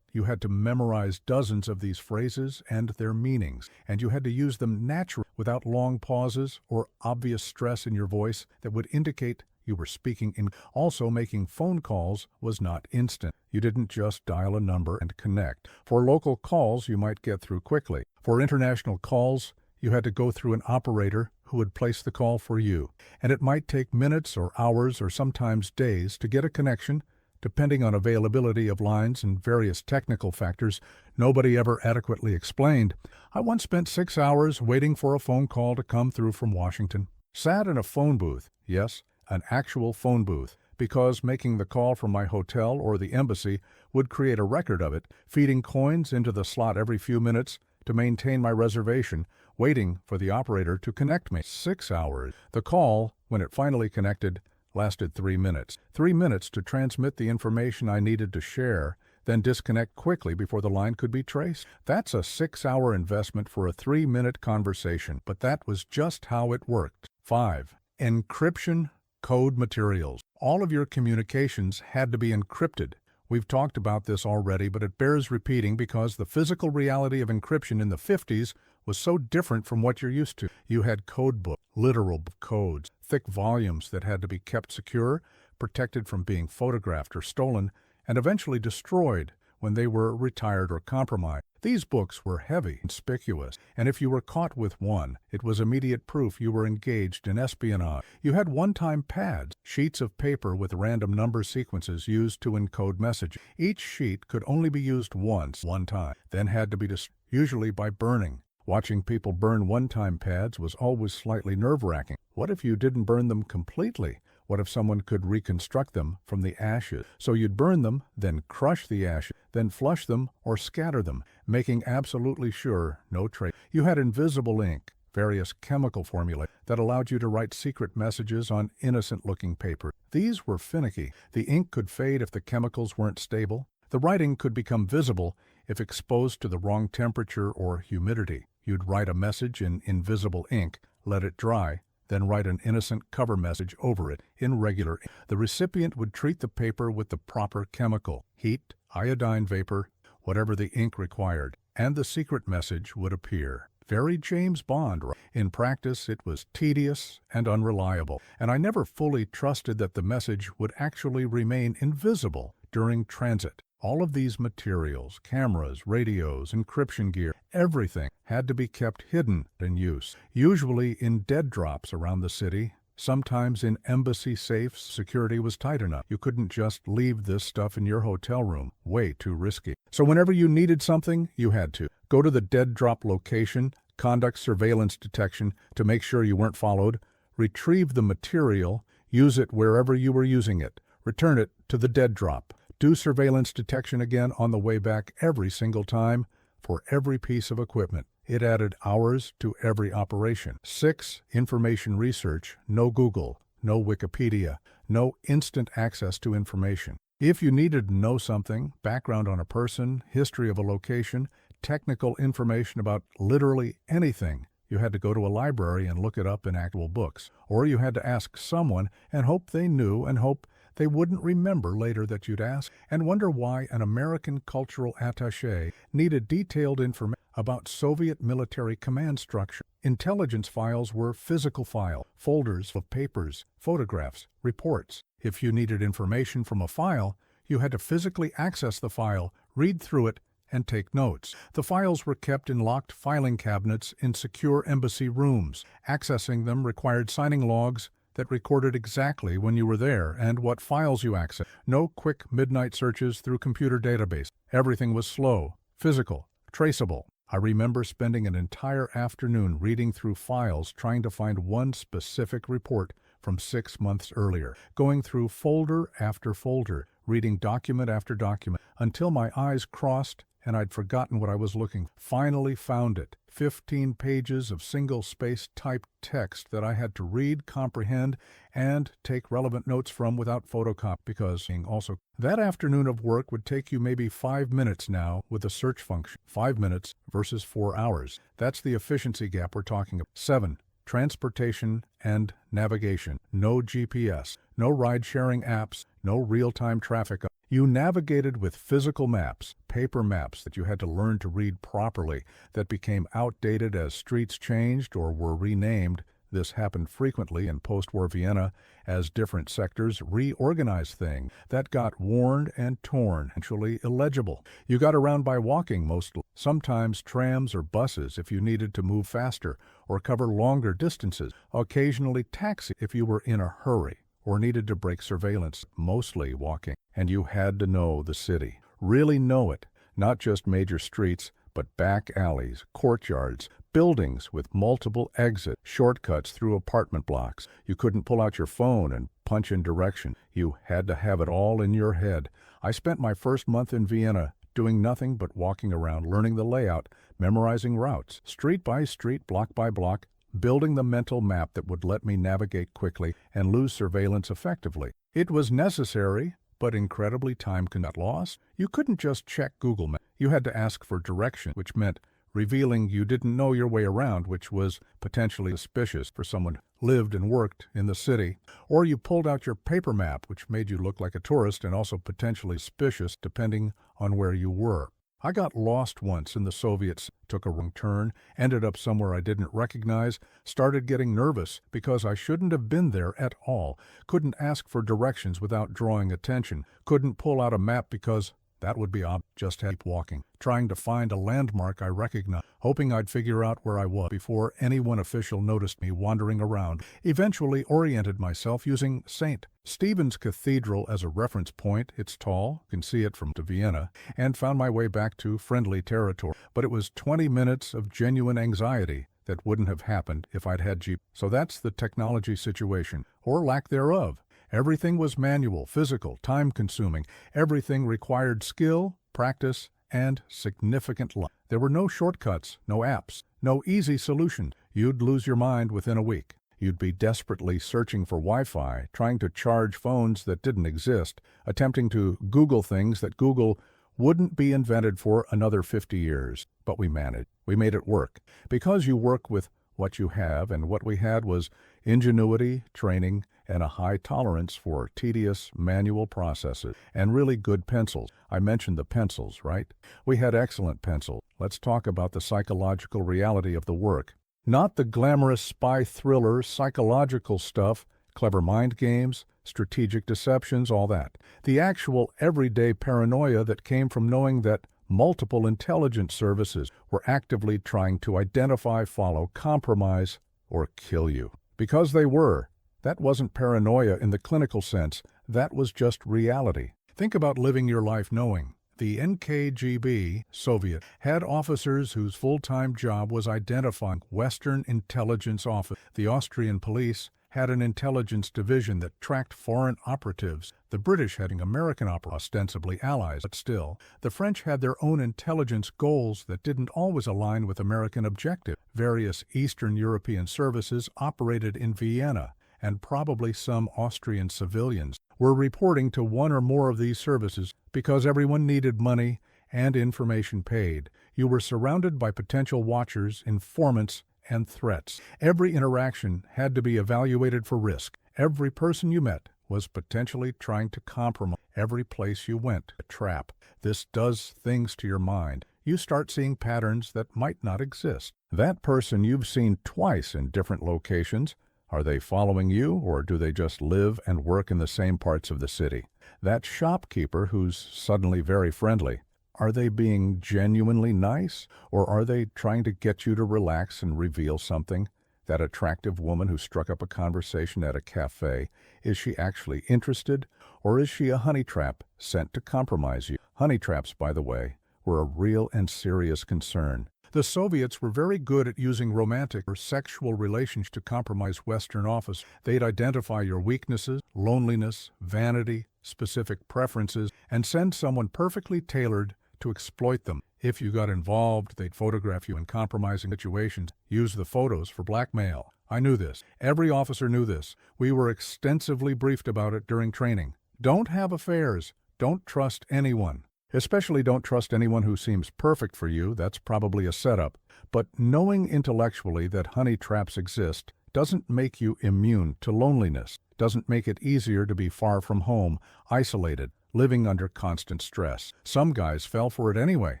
You had to memorize dozens of these phrases and their meanings, and you had to use them naturally without long pauses or obvious stress in your voice that would indicate you were speaking in. Also, making phone calls was not instant. You didn't just dial a number and connect. For local calls, you might get through quickly. For international calls, you had to go through an operator who would place the call for you, and it might take minutes or hours or sometimes days to get a connection, depending on availability of lines and various technical factors nobody ever adequately explained. I once spent 6 hours waiting for a phone call to come through from Washington. Sat in a phone booth, yes, an actual phone booth, because making the call from my hotel or the embassy would create a record of it, feeding coins into the slot every few minutes to maintain my reservation, waiting for the operator to connect me. 6 hours. The call, when it finally connected, lasted 3 minutes. 3 minutes to transmit the information I needed to share, then disconnect quickly before the line could be traced. That's a 6-hour investment for a 3-minute conversation, but that was just how it worked. 5. Encryption code materials. All of your communications had to be encrypted. We've talked about this already, but it bears repeating because the physical reality of encryption in the 50s was so different from what you're used to. You had code books, literal codes, thick volumes that had to be kept secure, protected from being photographed or stolen, and eventually destroyed when they were retired or compromised. These books were heavy, conspicuous, and if you were caught with one, it was immediate proof you were engaged in espionage. You had one-time pads, sheets of paper with random number sequences used to encode messages. Each sheet could only be used once, one time, then had to be destroyed, usually by burning. Watching people burn one-time pads was always slightly nerve-wracking. What if you didn't burn them completely? What if someone could reconstruct them from the ashes? So you'd burn them, then crush the ashes, then flush them or scatter them, making absolutely sure no trace. You had invisible ink, various chemical formulae that allowed you to write secret messages on innocent-looking paper. These were finicky. The ink could fade if the chemicals weren't stable. The writing could become visible if exposed to the wrong temperature or humidity. You'd write a message in invisible ink, let it dry, then write an innocent cover message over it in regular ink. The recipient would treat the paper with the proper chemical, heat, iodine vapor, whatever the ink required, and the secret message would appear. Very James Bond. In practice, it was tedious and unreliable, and I never fully trusted that the message would actually remain invisible during transit. All of these materials, cameras, radios, encryption gear, everything had to be kept hidden in use, usually in dead drops around the city, sometimes in embassy safes. Security was tight enough. You couldn't just leave this stuff in your hotel room. Way too risky. So whenever you needed something, you had to go to the dead drop location, conduct surveillance detection to make sure you weren't followed, retrieve the material, use it wherever you were using it, return it to the dead drop. Do surveillance detection again on the way back every single time for every piece of equipment. It added hours to every operation. 6. Information research. No Google, no Wikipedia, no instant access to information. If you needed to know something, background on a person, history of a location, technical information about literally anything, you had to go to a library and look it up in actual books. Or you had to ask someone and hope they knew and hope they wouldn't remember later that you'd asked, and wonder why an American cultural attaché needed detailed information about Soviet military command structure. Intelligence files were physical files, folders of papers, photographs, reports. If you needed information from a file, you had to physically access the file, read through it, and take notes. The files were kept in locked filing cabinets in secure embassy rooms. Accessing them required signing logs that recorded exactly when you were there and what files you accessed. No quick midnight searches through computer database. Everything was slow, physical, traceable. I remember spending an entire afternoon reading through files trying to find one specific report from 6 months earlier, going through folder after folder, reading document after document, until my eyes crossed and I'd forgotten what I was looking for. Finally found it. 15 pages of single-space typed text that I had to read, comprehend, and take relevant notes from without photocopy, because also that afternoon of work would take you maybe 5 minutes now with the search function. 5 minutes versus 4 hours. That's the efficiency gap we're talking about. 7. Transportation and navigation. No GPS, no ride-sharing apps, no real-time traffic. You navigated with physical maps, paper maps that you had to learn to read properly, that became outdated as streets changed or were renamed. This happened frequently in post-war Vienna as different sectors reorganized things that got worn and torn, eventually illegible. You got around by walking mostly, sometimes trams or buses if you needed to move faster or cover longer distances, occasionally taxi if you were in a hurry or needed to break surveillance, mostly walking. And you had to know the city, really know it, not just major streets, but back alleys, courtyards, buildings with multiple exits, shortcuts through apartment blocks. You couldn't pull out your phone and punch in direction. You had to have it all in your head. I spent my first month in Vienna doing nothing but walking around, learning the layout, memorizing routes, street by street, block by block, building the mental map that would let me navigate quickly and lose surveillance effectively. It was necessary, but incredibly time-consuming. Lost? You couldn't just check Google Maps. You had to ask for direction, which meant revealing you didn't know your way around, which was potentially suspicious for someone who lived and worked in the city. Or you pulled out your paper map, which made you look like a tourist and also potentially suspicious depending on where you were. I got lost once in the Soviets, took a wrong turn, ended up somewhere I didn't recognize, started getting nervous because I shouldn't have been there at all, couldn't ask for directions without drawing attention, couldn't pull out a map because that would be obvious, just keep walking, trying to find a landmark I recognized, hoping I'd figure out where I was before anyone official noticed me wandering around. Eventually oriented myself using St. Stephen's Cathedral as a reference point. It's tall, you can see it from Vienna, and found my way back to friendly territory. But it was 20 minutes of genuine anxiety that wouldn't have happened if I'd had Jeep. So that's the technology situation, or lack thereof. Everything was manual, physical, time-consuming. Everything required skill, practice, and significant luck. There were no shortcuts, no apps, no easy solutions. You'd lose your mind within a week. You'd be desperately searching for Wi-Fi, trying to charge phones that didn't exist, attempting to Google things that Google wouldn't be invented for another 50 years. But we managed. We made it work. Because you work with what you have, and what we had was ingenuity, training, and a high tolerance for tedious manual processes, and really good pencils. I mentioned the pencils, right? We had excellent pencils. Let's talk about the psychological reality of the work. Not the glamorous spy thriller, psychological stuff, clever mind games, strategic deceptions, all that. The actual everyday paranoia that came from knowing that multiple intelligence services were actively trying to identify, follow, compromise, or kill you. Because they were. That wasn't paranoia in the clinical sense. That was just reality. Think about living your life knowing. The NKGB, Soviet, had officers whose full-time job was identifying Western intelligence office. The Austrian police had an intelligence division that tracked foreign operatives. The British having American operatives, ostensibly allies, but still. The French had their own intelligence goals that didn't always align with American objectives. Various Eastern European services operated in Vienna, and probably some Austrian civilians were reporting to one or more of these services because everyone needed money and information paid. You were surrounded by potential watchers, informants, and threats. Every interaction had to be evaluated for risk. Every person you met was potentially trying to compromise. Every place you went, a trap. This does things to your mind. You start seeing patterns that might not exist. That person you've seen twice in different locations, are they following you, or do they just live and work in the same parts of the city? That shopkeeper who's suddenly very friendly, are they being genuinely nice, or are they trying to get you to relax and reveal something That attractive woman who struck up a conversation at a cafe, is she actually interested, or is she a honey trap sent to compromise you? Honey traps, by the way, were a real and serious concern. The Soviets were very good at using romantic or sexual relations to compromise Western officers. They'd identify your weaknesses, loneliness, vanity, specific preferences, and send someone perfectly tailored to exploit them. If you got involved, they'd photograph you in compromising situations, use the photos for blackmail. I knew this. Every officer knew this. We were extensively briefed about it during training. Don't have affairs. Don't trust anyone. Especially don't trust anyone who seems perfect for you. That's probably a setup. But knowing intellectually that honey traps exist doesn't make you immune to loneliness, doesn't make it easier to be far from home, isolated, living under constant stress. Some guys fell for it anyway,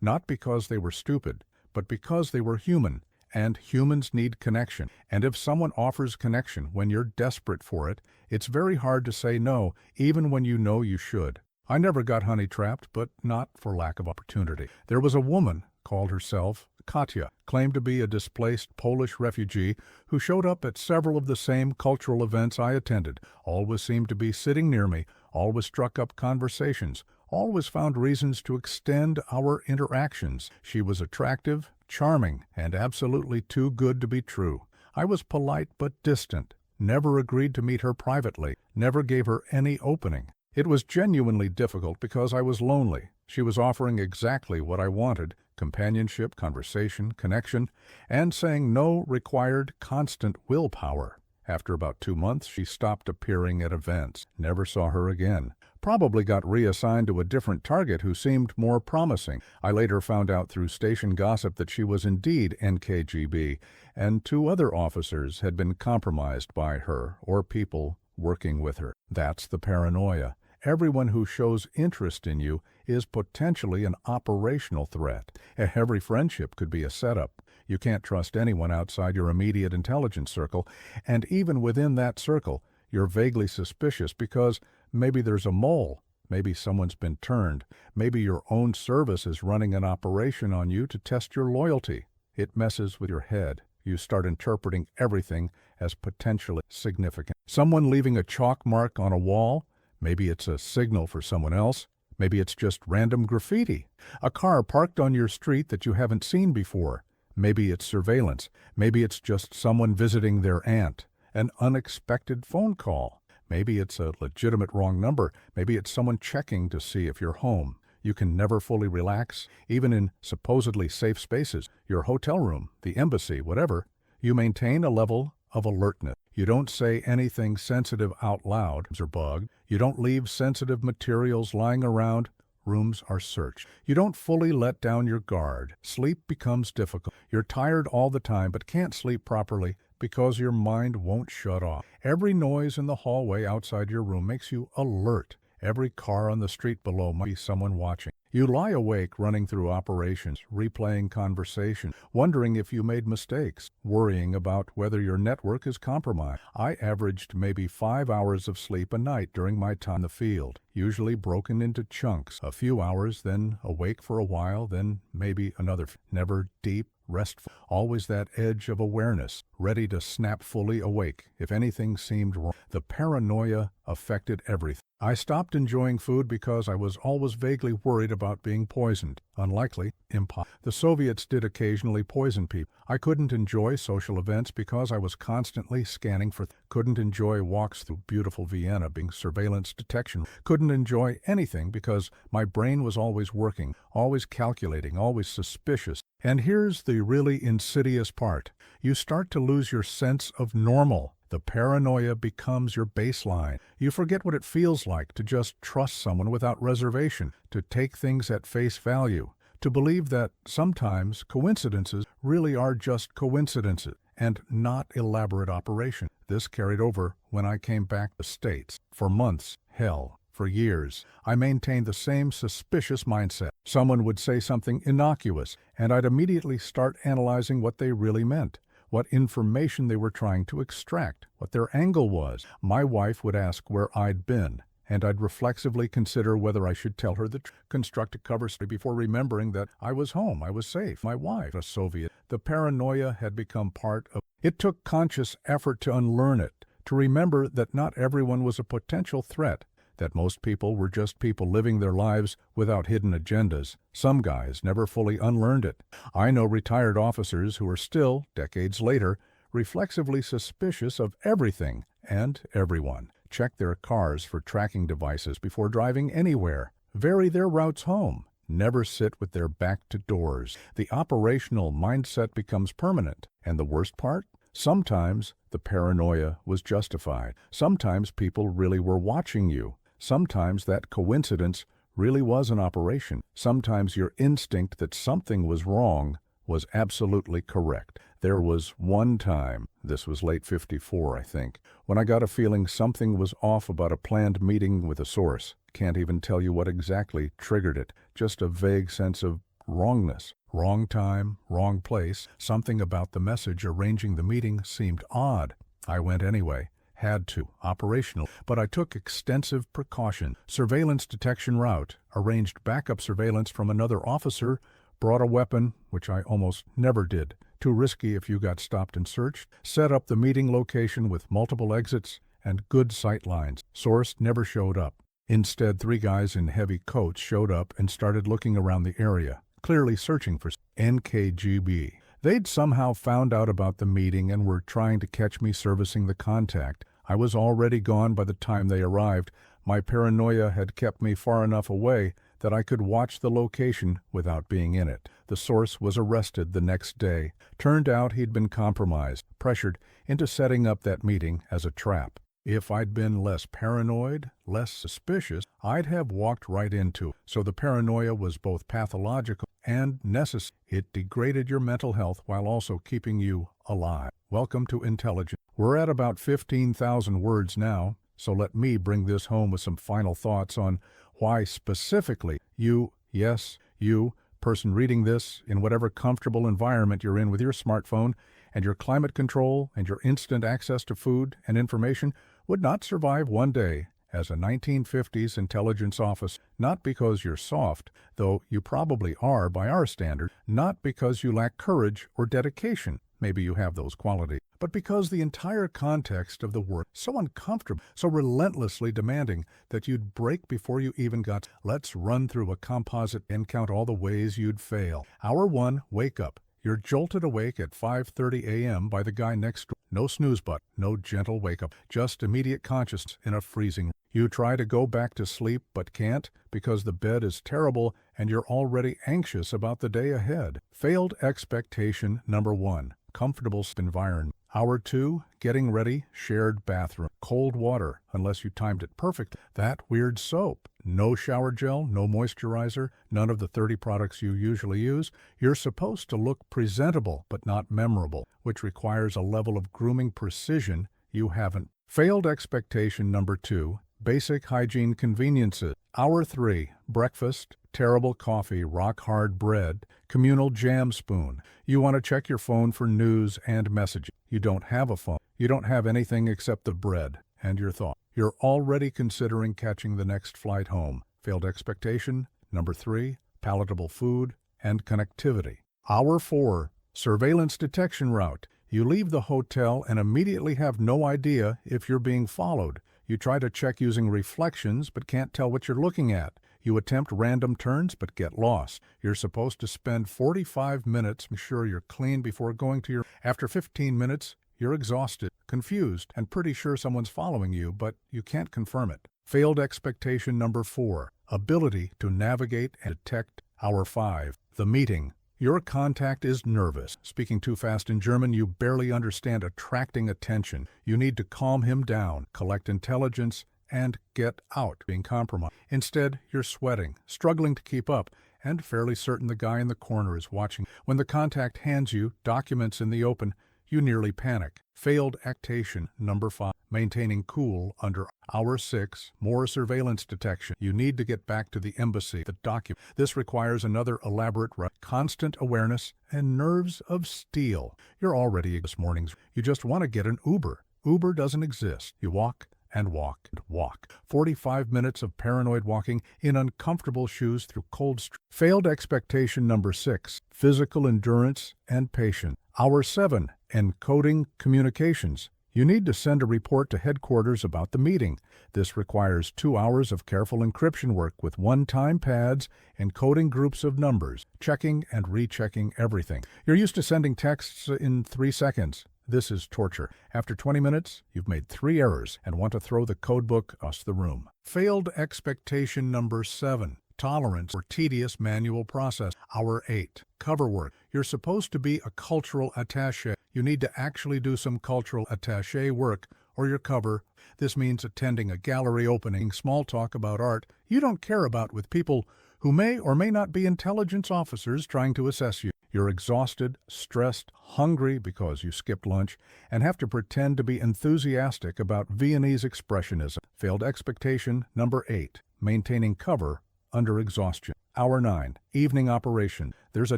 not because they were stupid, but because they were human, and humans need connection. And if someone offers connection when you're desperate for it, it's very hard to say no, even when you know you should. I never got honey-trapped, but not for lack of opportunity. There was a woman, called herself Katya, claimed to be a displaced Polish refugee who showed up at several of the same cultural events I attended, always seemed to be sitting near me, always struck up conversations, always found reasons to extend our interactions. She was attractive, charming, and absolutely too good to be true. I was polite but distant, never agreed to meet her privately, never gave her any opening. It was genuinely difficult because I was lonely. She was offering exactly what I wanted: companionship, conversation, connection, and saying no required constant willpower. After about 2 months, she stopped appearing at events. Never saw her again. Probably got reassigned to a different target who seemed more promising. I later found out through station gossip that she was indeed NKGB, and 2 other officers had been compromised by her or people working with her. That's the paranoia. Everyone who shows interest in you is potentially an operational threat. Every friendship could be a setup. You can't trust anyone outside your immediate intelligence circle, and even within that circle, you're vaguely suspicious because maybe there's a mole, maybe someone's been turned, maybe your own service is running an operation on you to test your loyalty. It messes with your head. You start interpreting everything as potentially significant. Someone leaving a chalk mark on a wall, maybe it's a signal for someone else. Maybe it's just random graffiti. A car parked on your street that you haven't seen before. Maybe it's surveillance. Maybe it's just someone visiting their aunt. An unexpected phone call. Maybe it's a legitimate wrong number. Maybe it's someone checking to see if you're home. You can never fully relax, even in supposedly safe spaces, your hotel room, the embassy, whatever. You maintain a level of alertness. You don't say anything sensitive out loud or bugged. You don't leave sensitive materials lying around. Rooms are searched. You don't fully let down your guard. Sleep becomes difficult. You're tired all the time but can't sleep properly because your mind won't shut off. Every noise in the hallway outside your room makes you alert. Every car on the street below might be someone watching. You lie awake running through operations, replaying conversation, wondering if you made mistakes, worrying about whether your network is compromised. I averaged maybe 5 hours of sleep a night during my time in the field, usually broken into chunks. A few hours, then awake for a while, then maybe another. Never deep, restful. Always that edge of awareness, ready to snap fully awake if anything seemed wrong. The paranoia affected everything. I stopped enjoying food because I was always vaguely worried about being poisoned. Unlikely, impossible. The Soviets did occasionally poison people. I couldn't enjoy social events because I was constantly scanning for couldn't enjoy walks through beautiful Vienna being surveillance detection. Couldn't enjoy anything because my brain was always working, always calculating, always suspicious. And here's the really insidious part. You start to lose your sense of normal. The paranoia becomes your baseline. You forget what it feels like to just trust someone without reservation, to take things at face value, to believe that sometimes coincidences really are just coincidences and not elaborate operations. This carried over when I came back to the States. For months, hell, for years, I maintained the same suspicious mindset. Someone would say something innocuous, and I'd immediately start analyzing what they really meant, what information they were trying to extract, what their angle was. My wife would ask where I'd been, and I'd reflexively consider whether I should tell her the construct a cover story before remembering that I was home, I was safe, my wife, a Soviet. The paranoia had become part of it. It took conscious effort to unlearn it, to remember that not everyone was a potential threat, that most people were just people living their lives without hidden agendas. Some guys never fully unlearned it. I know retired officers who are still, decades later, reflexively suspicious of everything and everyone. Check their cars for tracking devices before driving anywhere. Vary their routes home. Never sit with their back to doors. The operational mindset becomes permanent. And the worst part? Sometimes the paranoia was justified. Sometimes people really were watching you. Sometimes that coincidence really was an operation. Sometimes your instinct that something was wrong was absolutely correct. There was one time, this was late '54, I think, when I got a feeling something was off about a planned meeting with a source. Can't even tell you what exactly triggered it, just a vague sense of wrongness. Wrong time, wrong place. Something about the message arranging the meeting seemed odd. I went anyway. Had to. Operational. But I took extensive precaution. Surveillance detection route. Arranged backup surveillance from another officer. Brought a weapon, which I almost never did. Too risky if you got stopped and searched. Set up the meeting location with multiple exits and good sight lines. Source never showed up. Instead, 3 guys in heavy coats showed up and started looking around the area, clearly searching for NKGB. They'd somehow found out about the meeting and were trying to catch me servicing the contact. I was already gone by the time they arrived. My paranoia had kept me far enough away that I could watch the location without being in it. The source was arrested the next day. Turned out he'd been compromised, pressured into setting up that meeting as a trap. If I'd been less paranoid, less suspicious, I'd have walked right into it. So the paranoia was both pathological and necessary. It degraded your mental health while also keeping you alive. Welcome to intelligence. We're at about 15,000 words now, so let me bring this home with some final thoughts on why specifically you, yes, you, person reading this in whatever comfortable environment you're in with your smartphone and your climate control and your instant access to food and information, would not survive one day as a 1950s intelligence officer, not because you're soft, though you probably are by our standard, not because you lack courage or dedication, maybe you have those qualities, but because the entire context of the work so uncomfortable, so relentlessly demanding that you'd break before you even got. Let's run through a composite and count all the ways you'd fail. Hour 1, wake up. You're jolted awake at 5:30 a.m. by the guy next door. No snooze button, no gentle wake-up, just immediate consciousness in a freezing room. You try to go back to sleep but can't because the bed is terrible and you're already anxious about the day ahead. Failed expectation number 1, comfortable environment. Hour 2, getting ready, shared bathroom. Cold water, unless you timed it perfectly. That weird soap. No shower gel, no moisturizer, none of the 30 products you usually use. You're supposed to look presentable, but not memorable, which requires a level of grooming precision you haven't. Failed expectation number 2, basic hygiene conveniences. Hour 3, breakfast, terrible coffee, rock-hard bread, communal jam spoon. You want to check your phone for news and messages. You don't have a phone. You don't have anything except the bread and your thought. You're already considering catching the next flight home. Failed expectation number 3, palatable food and connectivity. Hour 4, surveillance detection route. You leave the hotel and immediately have no idea if you're being followed. You try to check using reflections but can't tell what you're looking at. You attempt random turns but get lost. You're supposed to spend 45 minutes making sure you're clean before going to your... After 15 minutes, you're exhausted, confused, and pretty sure someone's following you, but you can't confirm it. Failed expectation number 4, ability to navigate and detect. Hour 5, the meeting. Your contact is nervous. Speaking too fast in German, you barely understand attracting attention. You need to calm him down, collect intelligence, and get out, being compromised. Instead, you're sweating, struggling to keep up, and fairly certain the guy in the corner is watching. When the contact hands you documents in the open, you nearly panic. Failed expectation number 5, maintaining cool under. Hour 6, more surveillance detection. You need to get back to the embassy, the document. This requires another elaborate constant awareness and nerves of steel. You're already this morning's. You just want to get an Uber. Uber doesn't exist. You walk and walk and walk. 45 minutes of paranoid walking in uncomfortable shoes through cold streets. Failed expectation number 6, physical endurance and patience. Hour 7, encoding communications. You need to send a report to headquarters about the meeting. This requires 2 hours of careful encryption work with one-time pads, encoding groups of numbers, checking and rechecking everything. You're used to sending texts in 3 seconds. This is torture. After 20 minutes, you've made 3 errors and want to throw the codebook across the room. Failed expectation number 7. Tolerance for tedious manual process. Hour 8. Cover work. You're supposed to be a cultural attaché. You need to actually do some cultural attaché work or your cover. This means attending a gallery opening, small talk about art you don't care about with people who may or may not be intelligence officers trying to assess you. You're exhausted, stressed, hungry because you skipped lunch, and have to pretend to be enthusiastic about Viennese expressionism. Failed expectation number 8. Maintaining cover under exhaustion. Hour 9. Evening operation. There's a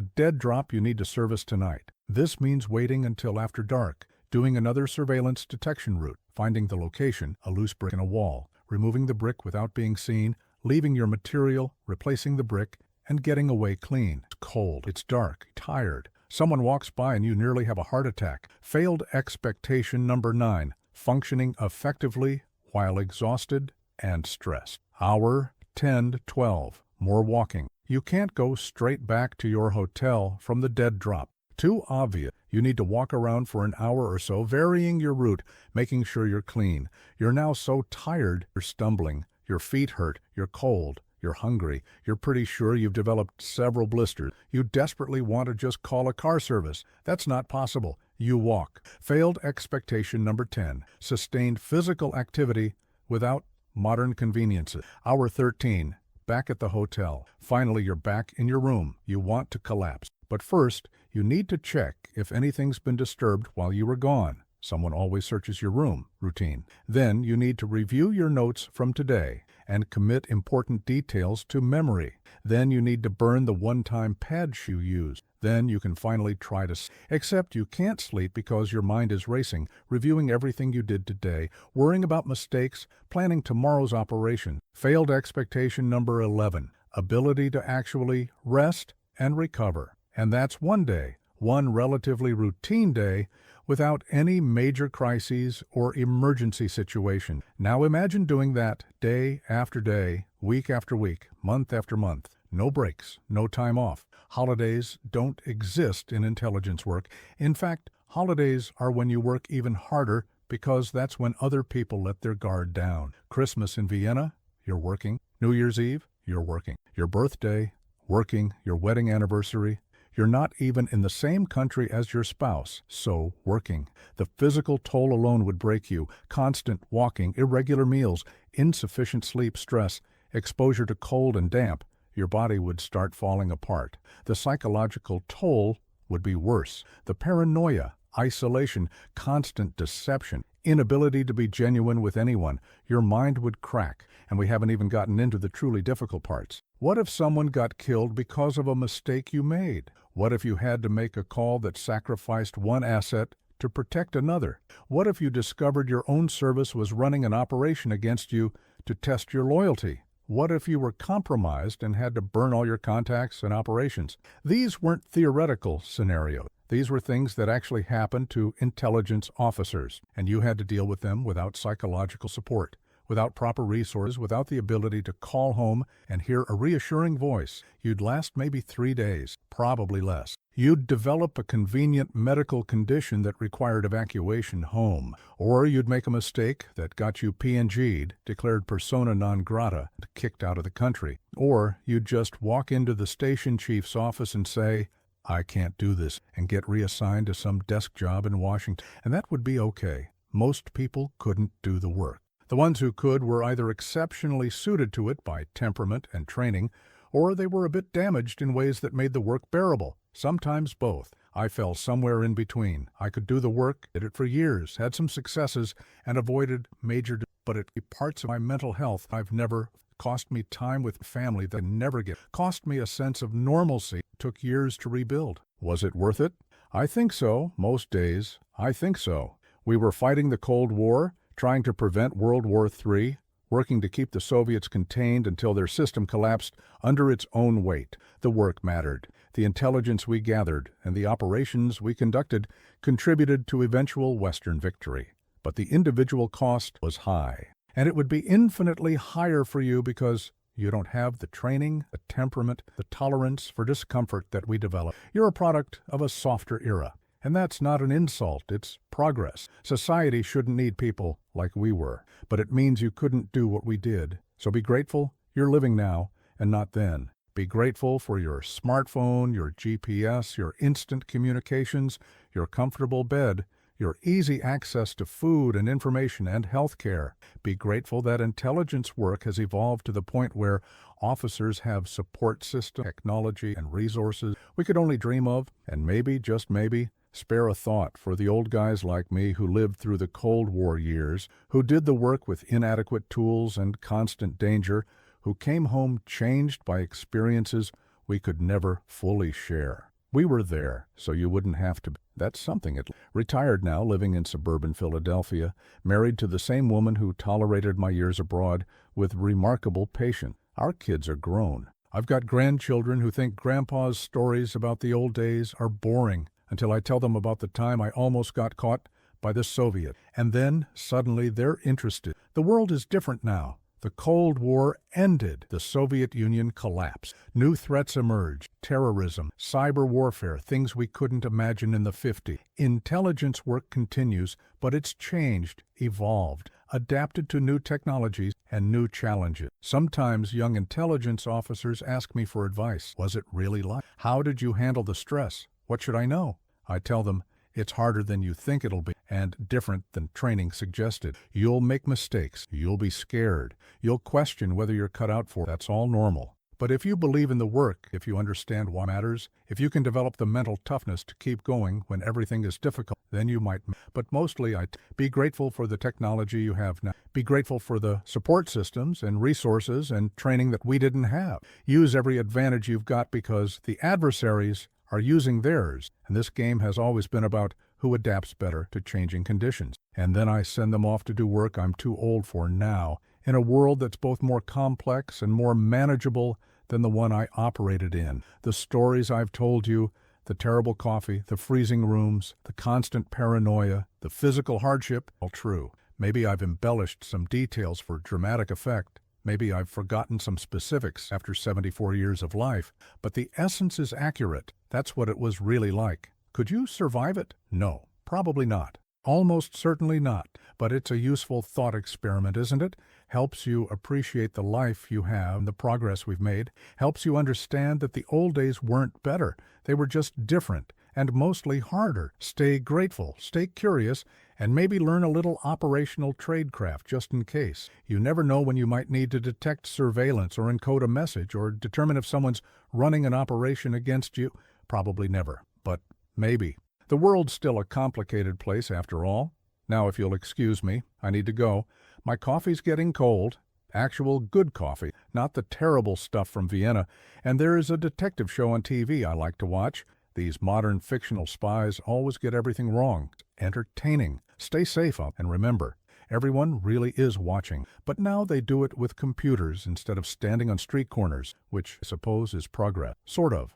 dead drop you need to service tonight. This means waiting until after dark, doing another surveillance detection route, finding the location, a loose brick in a wall, removing the brick without being seen, leaving your material, replacing the brick, and getting away clean. It's cold, it's dark, tired. Someone walks by and you nearly have a heart attack. Failed expectation number 9. Functioning effectively while exhausted and stressed. Hour 10 to 12. More walking. You can't go straight back to your hotel from the dead drop. Too obvious. You need to walk around for an hour or so, varying your route, making sure you're clean. You're now so tired, you're stumbling. Your feet hurt, you're cold, you're hungry, you're pretty sure you've developed several blisters. You desperately want to just call a car service. That's not possible. You walk. Failed expectation number 10. Sustained physical activity without modern conveniences. Hour 13. Back at the hotel. Finally, you're back in your room. You want to collapse. But first, you need to check if anything's been disturbed while you were gone. Someone always searches your room. Routine. Then you need to review your notes from today and commit important details to memory. Then you need to burn the one-time pads you used. Then you can finally try to except you can't sleep because your mind is racing, reviewing everything you did today, worrying about mistakes, planning tomorrow's operation. Failed expectation number 11. Ability to actually rest and recover. And that's one day, one relatively routine day, without any major crises or emergency situation. Now imagine doing that day after day, week after week, month after month. No breaks, no time off. Holidays don't exist in intelligence work. In fact, holidays are when you work even harder because that's when other people let their guard down. Christmas in Vienna, you're working. New Year's Eve, you're working. Your birthday, working. Your wedding anniversary, you're not even in the same country as your spouse, so working. The physical toll alone would break you. Constant walking, irregular meals, insufficient sleep, stress, exposure to cold and damp. Your body would start falling apart. The psychological toll would be worse. The paranoia, isolation, constant deception, inability to be genuine with anyone. Your mind would crack, and we haven't even gotten into the truly difficult parts. What if someone got killed because of a mistake you made? What if you had to make a call that sacrificed one asset to protect another? What if you discovered your own service was running an operation against you to test your loyalty? What if you were compromised and had to burn all your contacts and operations? These weren't theoretical scenarios. These were things that actually happened to intelligence officers, and you had to deal with them without psychological support, without proper resources, without the ability to call home and hear a reassuring voice. You'd last maybe 3 days, probably less. You'd develop a convenient medical condition that required evacuation home, or you'd make a mistake that got you PNG'd, declared persona non grata, and kicked out of the country. Or you'd just walk into the station chief's office and say, "I can't do this," and get reassigned to some desk job in Washington. And that would be okay. Most people couldn't do the work. The ones who could were either exceptionally suited to it by temperament and training, or they were a bit damaged in ways that made the work bearable. Sometimes both. I fell somewhere in between. I could do the work, did it for years, had some successes, and avoided major, but it parts of my mental health I've never cost me time with family that I never get, cost me a sense of normalcy, took years to rebuild. Was it worth it? I think so, most days. I think so. We were fighting the Cold War, trying to prevent World War III, working to keep the Soviets contained until their system collapsed under its own weight. The work mattered. The intelligence we gathered and the operations we conducted contributed to eventual Western victory. But the individual cost was high. And it would be infinitely higher for you because you don't have the training, the temperament, the tolerance for discomfort that we developed. You're a product of a softer era. And that's not an insult, it's progress. Society shouldn't need people like we were, but it means you couldn't do what we did. So be grateful you're living now and not then. Be grateful for your smartphone, your GPS, your instant communications, your comfortable bed, your easy access to food and information and health care. Be grateful that intelligence work has evolved to the point where officers have support system, technology, and resources we could only dream of, and maybe, just maybe, spare a thought for the old guys like me who lived through the Cold War years, who did the work with inadequate tools and constant danger, who came home changed by experiences we could never fully share. We were there, so you wouldn't have to. That's something. Retired now, living in suburban Philadelphia, married to the same woman who tolerated my years abroad with remarkable patience. Our kids are grown. I've got grandchildren who think Grandpa's stories about the old days are boring until I tell them about the time I almost got caught by the Soviet. And then, suddenly, they're interested. The world is different now. The Cold War ended. The Soviet Union collapsed. New threats emerged. Terrorism, cyber warfare, things we couldn't imagine in the 50s. Intelligence work continues, but it's changed, evolved, adapted to new technologies and new challenges. Sometimes young intelligence officers ask me for advice. Was it really like? How did you handle the stress? What should I know? I tell them, it's harder than you think it'll be, and different than training suggested. You'll make mistakes. You'll be scared. You'll question whether you're cut out for it. That's all normal. But if you believe in the work, if you understand what matters, if you can develop the mental toughness to keep going when everything is difficult, then you might. But mostly, be grateful for the technology you have now. Be grateful for the support systems and resources and training that we didn't have. Use every advantage you've got because the adversaries are using theirs, and this game has always been about who adapts better to changing conditions. And then I send them off to do work I'm too old for now, in a world that's both more complex and more manageable than the one I operated in. The stories I've told you, the terrible coffee, the freezing rooms, the constant paranoia, the physical hardship, all true. Maybe I've embellished some details for dramatic effect. Maybe I've forgotten some specifics after 74 years of life, but the essence is accurate. That's what it was really like. Could you survive it? No, probably not. Almost certainly not. But it's a useful thought experiment, isn't it? Helps you appreciate the life you have and the progress we've made. Helps you understand that the old days weren't better. They were just different and mostly harder. Stay grateful, stay curious, and maybe learn a little operational tradecraft just in case. You never know when you might need to detect surveillance or encode a message or determine if someone's running an operation against you. Probably never, but maybe. The world's still a complicated place after all. Now, if you'll excuse me, I need to go. My coffee's getting cold. Actual good coffee, not the terrible stuff from Vienna. And there is a detective show on TV I like to watch. These modern fictional spies always get everything wrong. Entertaining. Stay safe up, and remember, everyone really is watching. But now they do it with computers instead of standing on street corners, which I suppose is progress. Sort of.